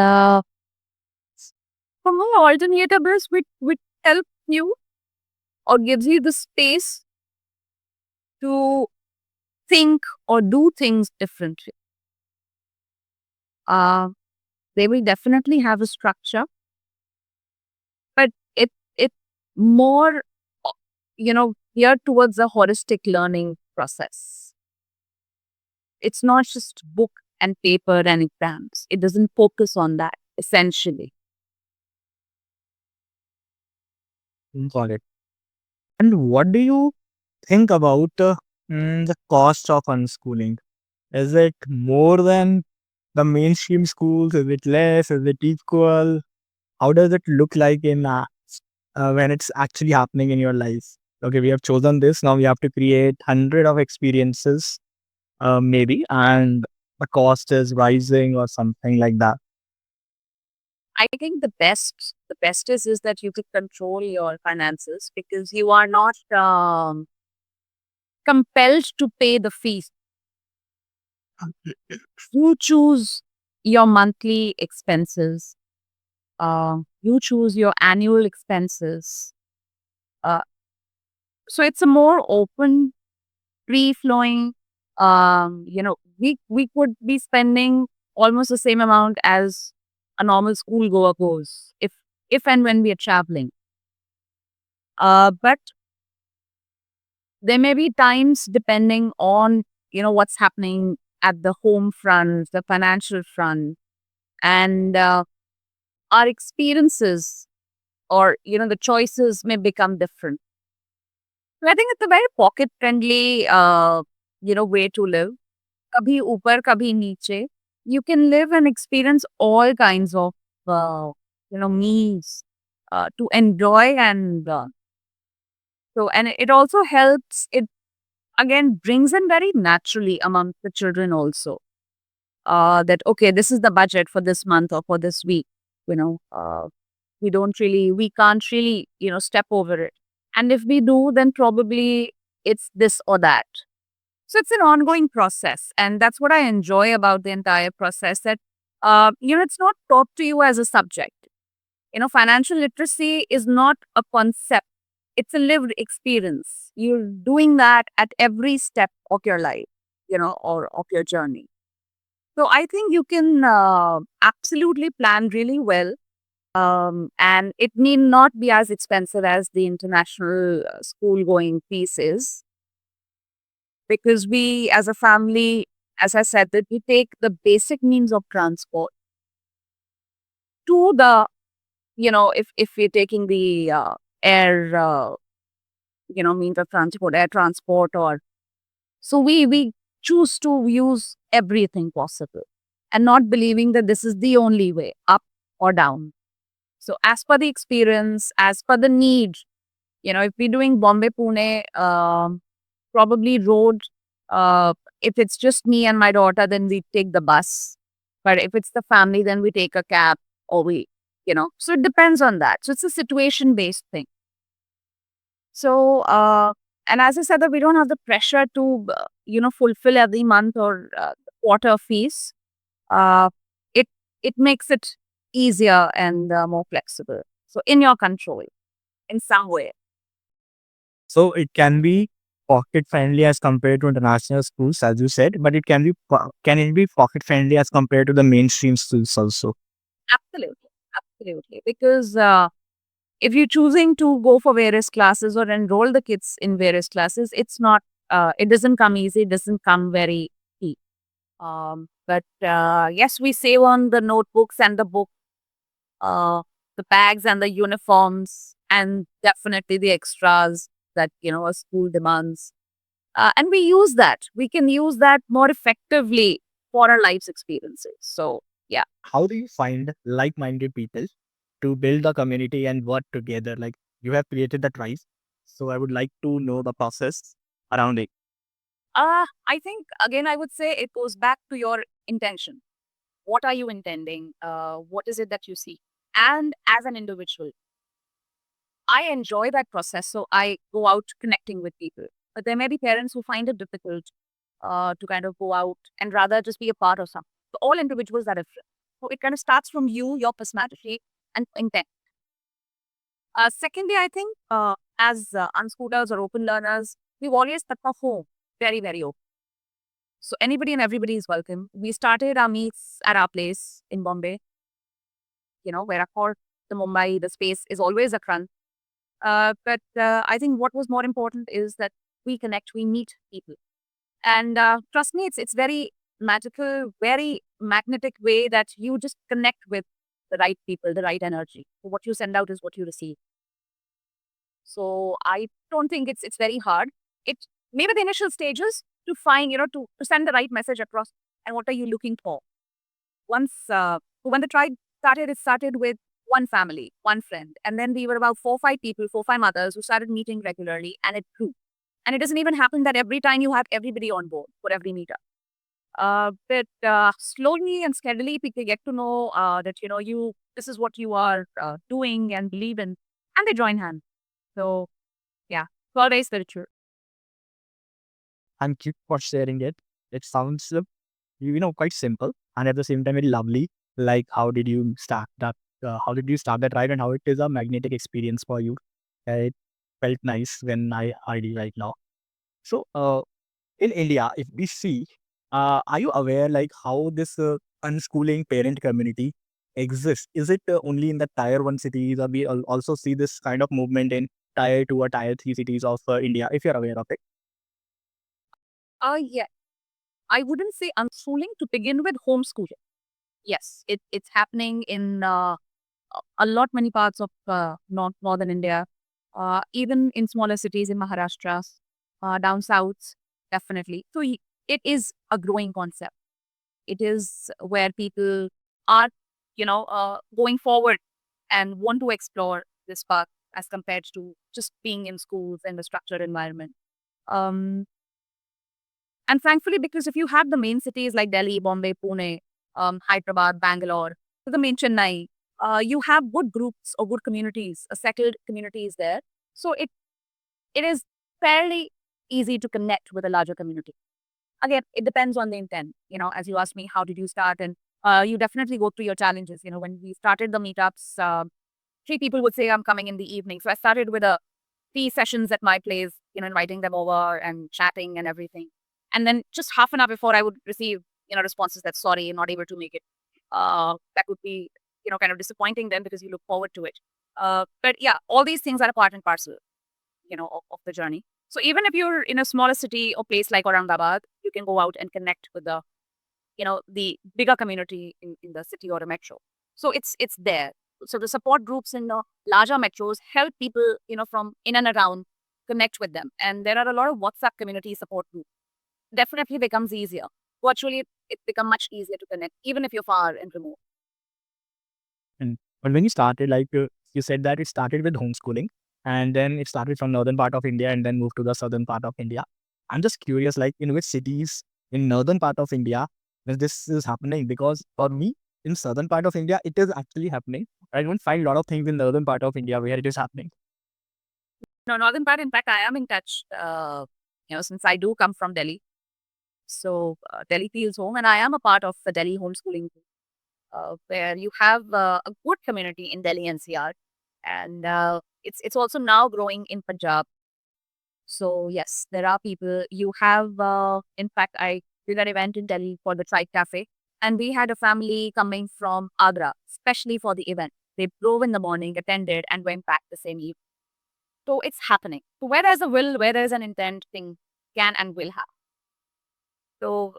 for me, alternative is which help you or gives you the space to think or do things differently. They will definitely have a structure, but it's more, geared towards a holistic learning process. It's not just book and paper and exams. It doesn't focus on that essentially. Got it. And what do you think about the cost of unschooling? Is it more than the mainstream schools? Is it less? Is it equal? How does it look like in when it's actually happening in your life? Okay, we have chosen this. Now we have to create hundred of experiences, maybe, and the cost is rising or something like that. I think the best is that you could control your finances because you are not compelled to pay the fees. You choose your monthly expenses. You choose your annual expenses. Uh, so it's a more open, free flowing. We could be spending almost the same amount as a normal school goer goes if and when we are traveling. But there may be times depending on what's happening at the home front, the financial front, and our experiences or the choices may become different. So I think it's a very pocket friendly way to live. Kabhi upar, kabhi niche. You can live and experience all kinds of means to enjoy and and it also helps. It again brings in very naturally among the children also. That okay, this is the budget for this month or for this week. You know, we can't really step over it. And if we do, then probably it's this or that. So it's an ongoing process. And that's what I enjoy about the entire process that, it's not taught to you as a subject. Financial literacy is not a concept. It's a lived experience. You're doing that at every step of your life, or of your journey. So I think you can absolutely plan really well. And it need not be as expensive as the international school going fees is because we as a family, as I said, that we take the basic means of transport to the, if we're taking the air, means of transport, air transport, or so we choose to use everything possible and not believing that this is the only way, up or down. So as per the experience, as per the need, if we're doing Bombay, Pune, probably road, if it's just me and my daughter, then we take the bus. But if it's the family, then we take a cab or so it depends on that. So it's a situation based thing. So, and as I said, that we don't have the pressure to, fulfill every month or quarter fees. Uh, it it makes it easier and more flexible. So in your control, in some way. So it can be pocket friendly as compared to international schools, as you said, but it can be can it be pocket friendly as compared to the mainstream schools also? Absolutely, absolutely. Because if you're choosing to go for various classes or enroll the kids in various classes, it's not. It doesn't come easy. It doesn't come very cheap. But yes, we save on the notebooks and the book, the bags and the uniforms, and definitely the extras that a school demands. And we use that. We can use that more effectively for our life's experiences. So yeah. How do you find like-minded people to build a community and work together? Like you have created the tribe, so I would like to know the process around it. I think again, I would say it goes back to your intention. What are you intending? What is it that you see? And as an individual, I enjoy that process. So I go out connecting with people. But there may be parents who find it difficult to kind of go out and rather just be a part of something. So all individuals are different. So it kind of starts from you, your personality, and intent. Secondly, I think as unschoolers or open learners, we've always kept our home very, very open. So anybody and everybody is welcome. We started our meets at our place in Bombay, where I call the Mumbai, the space is always a crunch. But I think what was more important is that we connect, we meet people. And trust me, it's very magical, very magnetic way that you just connect with the right people, the right energy. So what you send out is what you receive. So I don't think it's very hard. It maybe the initial stages to find, to send the right message across and what are you looking for. Once when the tribe started, it started with one family, one friend. And then we were about 4-5 people, 4-5 others who started meeting regularly and it grew. And it doesn't even happen that every time you have everybody on board for every meetup. But slowly and steadily, people get to know that, this is what you are doing and believe in, and they join hands. So, yeah, it's all very spiritual. Thank you for sharing it. It sounds, quite simple and at the same time very lovely. Like, how did you start that? How did you start that ride, and how it is a magnetic experience for you? It felt nice when I heard you right now. So, in India, if we see, are you aware like how this unschooling parent community exists? Is it only in the tier one cities, or we also see this kind of movement in tier two or tier three cities of India? If you're aware of it. Yeah, I wouldn't say unschooling to begin with, homeschooling. Yes, it's happening in a lot many parts of northern India, even in smaller cities in Maharashtra, down south, definitely. So it is a growing concept. It is where people are, going forward and want to explore this path as compared to just being in schools and the structured environment. Um, and thankfully, because if you have the main cities like Delhi, Bombay, Pune, Hyderabad, Bangalore, the main Chennai, you have good groups or good communities, settled communities there. So it is fairly easy to connect with a larger community. Again, it depends on the intent. As you asked me, how did you start? And you definitely go through your challenges. When we started the meetups, 3 people would say, I'm coming in the evening. So I started with 3 sessions at my place, inviting them over and chatting and everything. And then just half an hour before I would receive, responses that, sorry, not able to make it. That would be, kind of disappointing then because you look forward to it. But yeah, all these things are a part and parcel, of the journey. So even if you're in a smaller city or place like Aurangabad, you can go out and connect with the bigger community in the city or a metro. So it's there. So the support groups in the larger metros help people, from in and around connect with them. And there are a lot of WhatsApp community support groups. Definitely becomes easier. Virtually, it becomes much easier to connect, even if you're far and remote. And but when you started, like you said that it started with homeschooling, and then it started from northern part of India and then moved to the southern part of India. I'm just curious, like in which cities in northern part of India this is happening? Because for me, in southern part of India, it is actually happening. I don't find a lot of things in northern part of India where it is happening. No, northern part, in fact, I am in touch, since I do come from Delhi. So Delhi feels home, and I am a part of the Delhi homeschooling group, where you have a good community in Delhi NCR, and it's also now growing in Punjab. So yes, there are people. You have, in fact, I did an event in Delhi for the Tribe Cafe, and we had a family coming from Agra, especially for the event. They drove in the morning, attended, and went back the same evening. So it's happening. So where there's a will, where there's an intent, thing can and will happen. So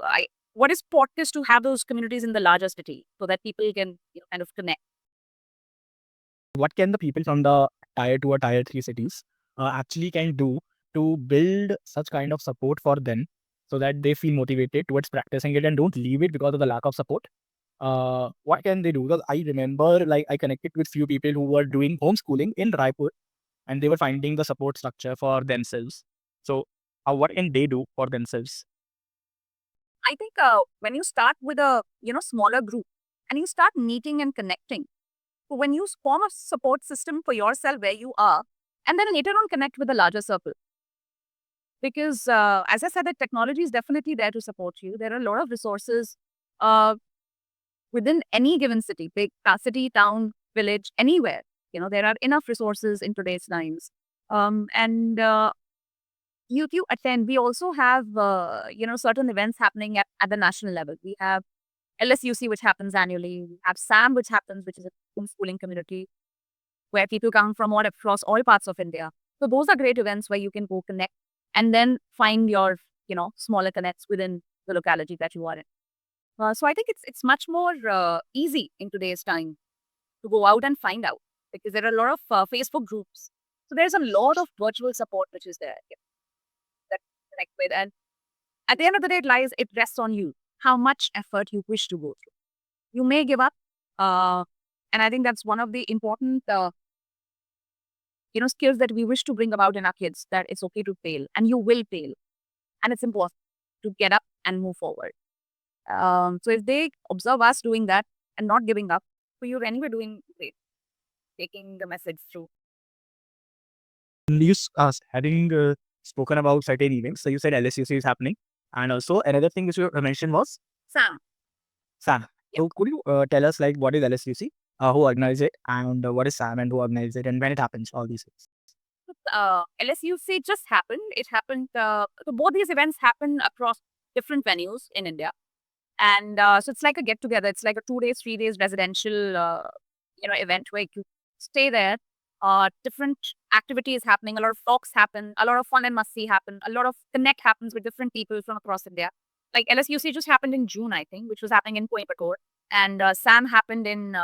what is important is to have those communities in the larger city so that people can kind of connect. What can the people from the tier two or tier three cities actually can do to build such kind of support for them so that they feel motivated towards practicing it and don't leave it because of the lack of support? What can they do? Because I remember, like, I connected with few people who were doing homeschooling in Raipur and they were finding the support structure for themselves. So, what can they do for themselves? I think when you start with a smaller group and you start meeting and connecting, so when you form a support system for yourself where you are, and then later on connect with a larger circle. Because as I said, the technology is definitely there to support you. There are a lot of resources. Uh, within any given city, big city, town, village, anywhere. There are enough resources in today's times. And you attend. We also have, certain events happening at the national level. We have LSUC, which happens annually. We have SAM, which happens, which is a homeschooling community where people come from all across all parts of India. So those are great events where you can go connect and then find your, smaller connects within the locality that you are in. So I think it's much more easy in today's time to go out and find out, because there are a lot of Facebook groups. So there's a lot of virtual support which is there that you connect with. And at the end of the day, it rests on you how much effort you wish to go through. You may give up. And I think that's one of the important skills that we wish to bring about in our kids, that it's okay to fail and you will fail. And it's important to get up and move forward. So if they observe us doing that and not giving up, so you're anyway doing great, taking the message through. You having spoken about certain events, so you said LSUC is happening, and also another thing which you mentioned was Sam. SAM. So could you tell us like what is LSUC, who organize it, and what is SAM and who organize it, and when it happens, all these things. LSUC just happened. It happened. So both these events happen across different venues in India, and so it's like a get together. It's like a 2 days, 3 days residential, event where you stay there. Different activities happening. A lot of talks happen. A lot of fun and must-see happen. A lot of connect happens with different people from across India. Like LSUC just happened in June, I think, which was happening in Coimbatore, and SAM happened in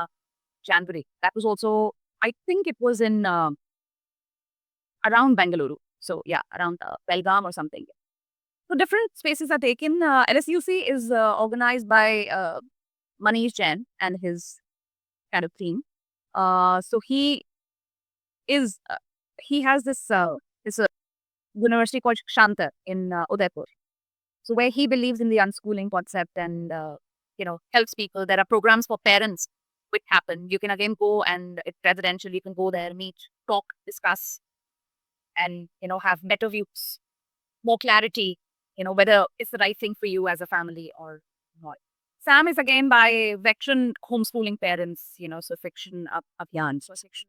January. That was also, I think, it was in around Bengaluru. So yeah, around Belgaum or something. So different spaces are taken. LSUC is organized by Manish Jain and his kind of team. So he has this university called Shanta in Udaipur. So where he believes in the unschooling concept and helps people. There are programs for parents which happen. You can again go, and it's residential. You can go there, meet, talk, discuss, and have better views, more clarity, whether it's the right thing for you as a family or not. SAM is again by veteran homeschooling parents, so Fiction Abhiyan. So section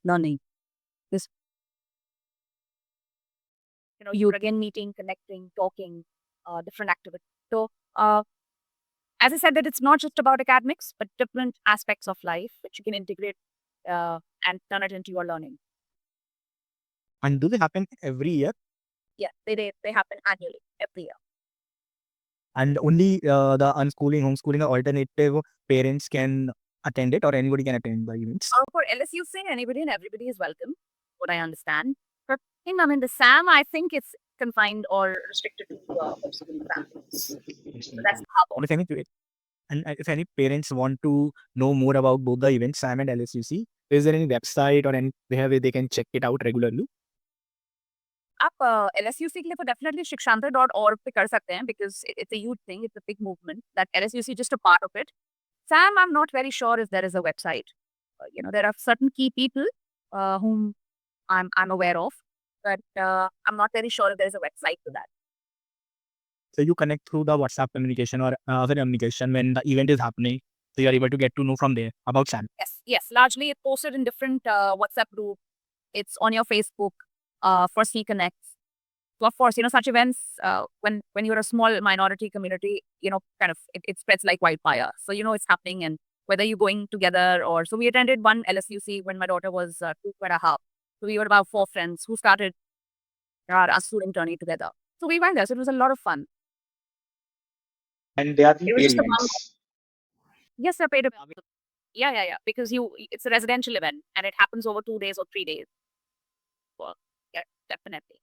learning. This, you're again meeting, connecting, talking, different activities. So, as I said, that it's not just about academics, but different aspects of life which you can integrate and turn it into your learning. And do they happen every year? Yeah, they happen annually, every year. And only the unschooling, homeschooling, or alternative parents can attend it, or anybody can attend the events? For LSUC, anybody and everybody is welcome, what I understand. But the SAM, I think it's confined or restricted to homeschooling families. So that's how. And if any parents want to know more about both the events, SAM and LSUC, is there any website or any where they can check it out regularly? आप LSUC के लिए तो definitely shikshanta.org पे कर सकते हैं, because it's a huge thing, it's a big movement. That LSUC is just a part of it. SAM, I'm not very sure if there is a website. There are certain key people whom I'm aware of, but I'm not very sure if there is a website to that. So you connect through the WhatsApp communication or other communication when the event is happening. So you are able to get to know from there about SAM. Yes. Largely it's posted in different WhatsApp groups. It's on your Facebook for C Connects. So of course, such events, when you're a small minority community, kind of it spreads like wildfire. So it's happening, and whether you're going together or so. We attended one LSUC when my daughter was 2.5. So we were about 4 friends who started our unschooling journey together. So we went there. So it was a lot of fun. And they are the It was just a events. Yes, I paid a bill. Yeah. Because it's a residential event and it happens over 2 days or 3 days. Well, yeah, definitely.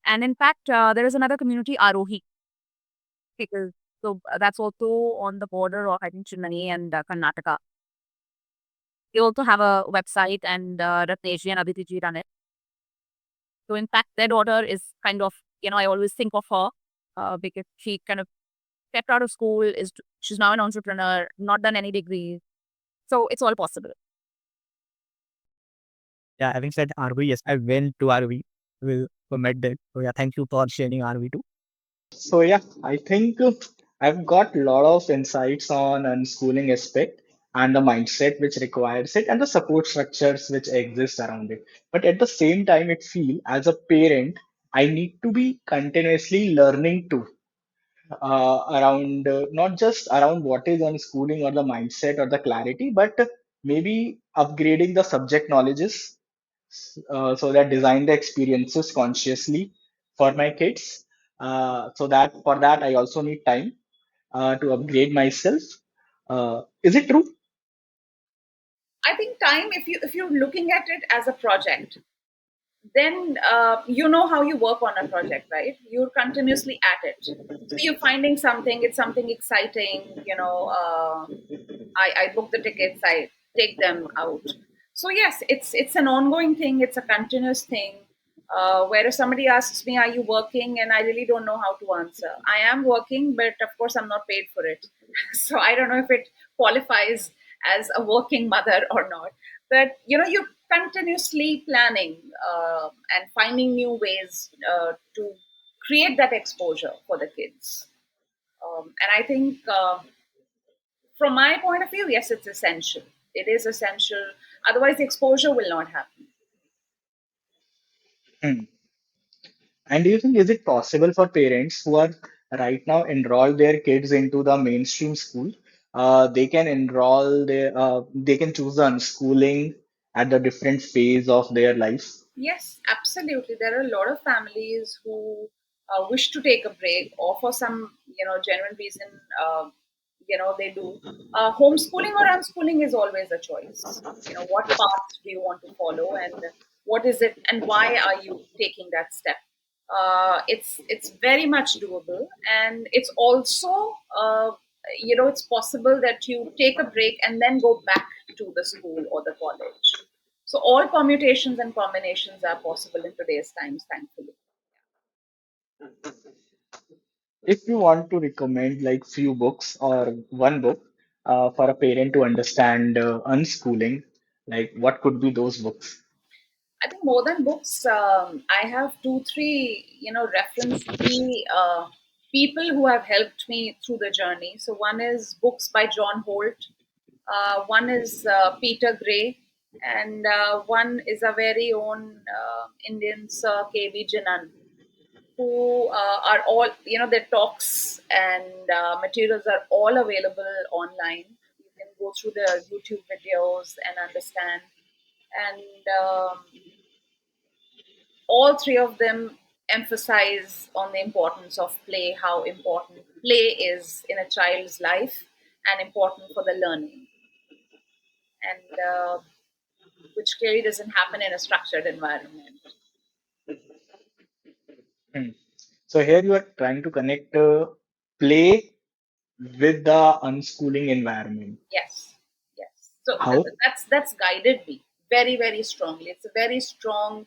And in fact, there is another community, Arohi. Because that's also on the border of, I think, Chennai and Karnataka. They also have a website, and Ratneshi and Aditi run it. So in fact, their daughter is kind of, I always think of her because she kind of stepped out of school, she's now an entrepreneur, not done any degrees. So it's all possible. Yeah, having said RV, yes, I went to RV. We met there. So yeah, thank you for sharing RV too. So yeah, I think I've got a lot of insights on unschooling aspect and the mindset which requires it and the support structures which exist around it. But at the same time, it feel as a parent, I need to be continuously learning too around not just around what is unschooling or the mindset or the clarity, but maybe upgrading the subject knowledges so that design the experiences consciously for my kids. So that for that I also need time to upgrade myself. Is it true? I think time, if you're looking at it as a project, then you know how you work on a project, right? You're continuously at it. So you're finding something, it's something exciting, I book the tickets, I take them out. So yes, it's an ongoing thing, it's a continuous thing. Where if somebody asks me, "Are you working?" and I really don't know how to answer. I am working, but of course I'm not paid for it, so I don't know if it qualifies as a working mother or not. But you're continuously planning and finding new ways to create that exposure for the kids. And I think from my point of view, yes, it's essential. It is essential. Otherwise, the exposure will not happen. Hmm. And do you think is it possible for parents who are right now enroll their kids into the mainstream school, they can choose the unschooling at the different phase of their life? Yes, absolutely. There are a lot of families who wish to take a break, or for some genuine reason, they do. Homeschooling or unschooling is always a choice. What path do you want to follow, and what is it, and why are you taking that step? It's very much doable, and it's also it's possible that you take a break and then go back to the school or the college. So all permutations and combinations are possible in today's times, thankfully. If you want to recommend like few books or one book for a parent to understand unschooling, like what could be those books? I think more than books, I have two, three, reference-free people who have helped me through the journey. So one is books by John Holt, one is Peter Gray, and one is a very own Indian Sir K.V. Jinan, who are all, their talks and materials are all available online. You can go through the YouTube videos and understand. And all three of them emphasize on the importance of play, how important play is in a child's life and important for the learning, and which clearly doesn't happen in a structured environment. Hmm. So here you are trying to connect play with the unschooling environment. Yes, yes. So How? that's guided me very, very strongly. It's a very strong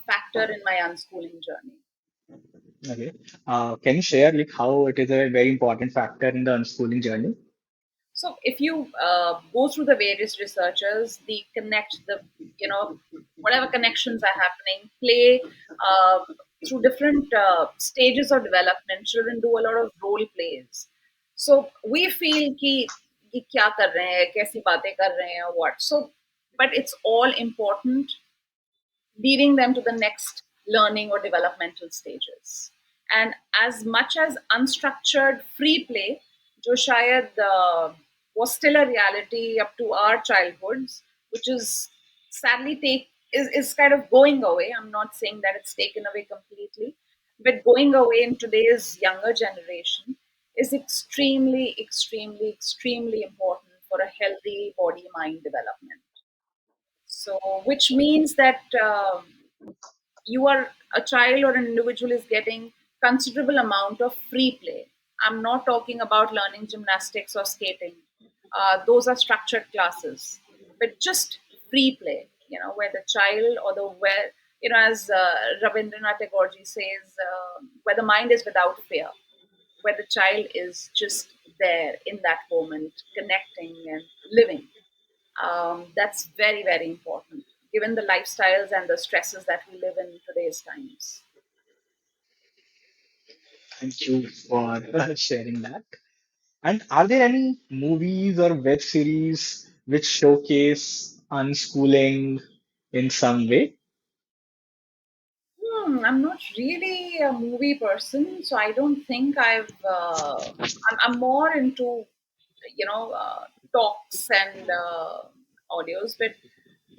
factor in my unschooling journey. Okay. Can you share like how it is a very important factor in the unschooling journey? So if you go through the various researchers, whatever connections are happening, play through different stages of development. Children do a lot of role plays. So we feel कि ये क्या कर रहे हैं, कैसी बातें कर रहे हैं, what. So, but it's all important, leading them to the next learning or developmental stages. And as much as unstructured free play, जो शायद was still a reality up to our childhoods, which is sadly is kind of going away. I'm not saying that it's taken away completely, but going away in today's younger generation is extremely, extremely, extremely important for a healthy body mind development. So, which means that you are a child or an individual is getting considerable amount of free play. I'm not talking about learning gymnastics or skating. Those are structured classes, but just free play. Where the child or the where as Rabindranath Tagore ji says, where the mind is without fear, where the child is just there in that moment, connecting and living. That's very, very important given the lifestyles and the stresses that we live in today's times. Thank you for sharing that. And are there any movies or web series which showcase unschooling in some way? I'm not really a movie person, so I don't think I've. I'm more into, talks and audios, but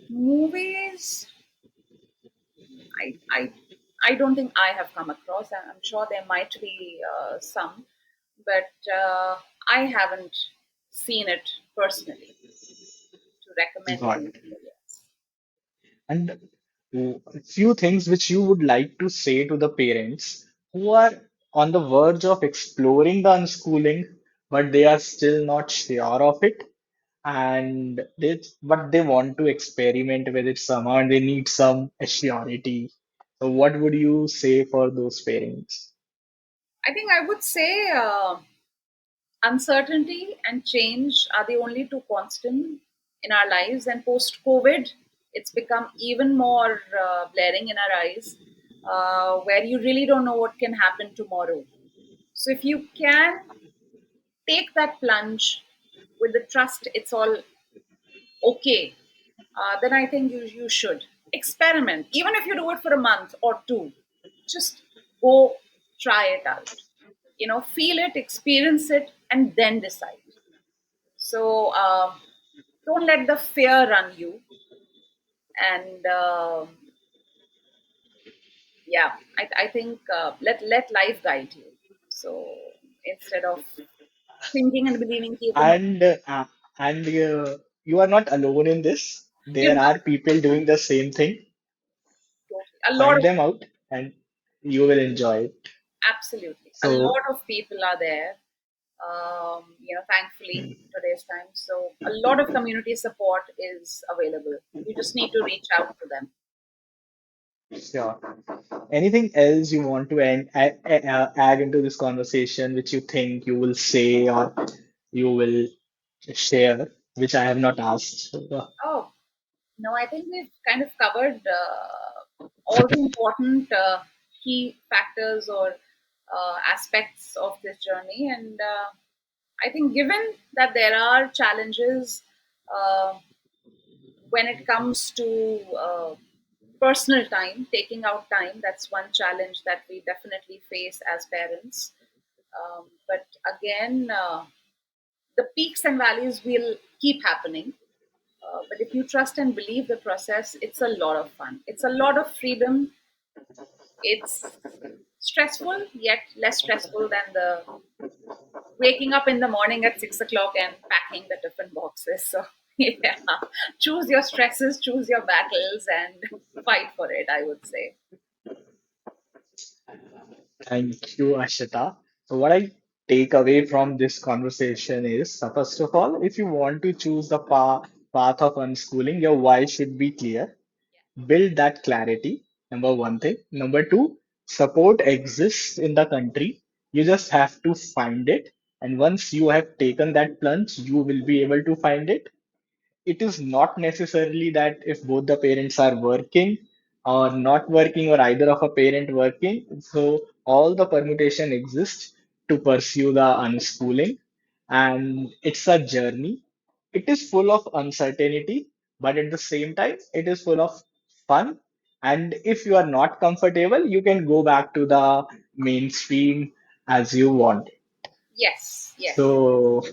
movies, I I don't think I have come across. I'm sure there might be some, but I haven't seen it personally to recommend Got anything. it. Yes. And a few things which you would like to say to the parents who are on the verge of exploring the unschooling, but they are still not sure of it, and but they want to experiment with it somehow, and they need some assurity. So, what would you say for those parents? I think I would say uncertainty and change are the only two constant in our lives. And post COVID, it's become even more blaring in our eyes, where you really don't know what can happen tomorrow. So if you can take that plunge with the trust it's all okay, then I think you should experiment. Even if you do it for a month or two, just go try it out. Feel it, experience it, and then decide. So don't let the fear run you. And yeah, I think let life guide you. So instead of thinking and believing, keeping And you are not alone in this. you're There not are people doing the same thing. totally. A lot Find of them out, and you will enjoy it. absolutely a So, lot of people are there. Thankfully in today's time, so a lot of community support is available. You just need to reach out to them. sure. Anything else you want to add into this conversation, which you think you will say or you will share, which I have not asked? Oh, no, I think we've kind of covered all the important key factors or aspects of this journey. And I think, given that there are challenges uh, when it comes to personal time, taking out time, that's one challenge that we definitely face as parents. But again, the peaks and valleys will keep happening. But if you trust and believe the process, it's a lot of fun. It's a lot of freedom. It's stressful, yet less stressful than the waking up in the morning at 6 o'clock and packing the tiffin boxes. So, yeah, choose your stresses, choose your battles, and fight for it, I would say. Thank you, Ashita. So, what I take away from this conversation is, first of all, if you want to choose the path of unschooling, your why should be clear. Build that clarity. Number one thing. Number two, support exists in the country. You just have to find it. And once you have taken that plunge, you will be able to find it. It is not necessarily that if both the parents are working or not working or either of a parent working, so all the permutation exists to pursue the unschooling, and it's a journey. It is full of uncertainty, but at the same time it is full of fun. And if you are not comfortable, you can go back to the mainstream as you want. Yes, yes. So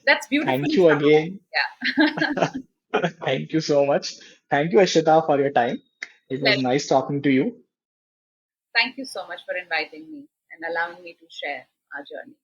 That's thank beautifully you summarized. again. Yeah. Thank you so much. Thank you, Ashita, for your time. It was Pleasure. nice talking to you. Thank you so much for inviting me and allowing me to share our journey.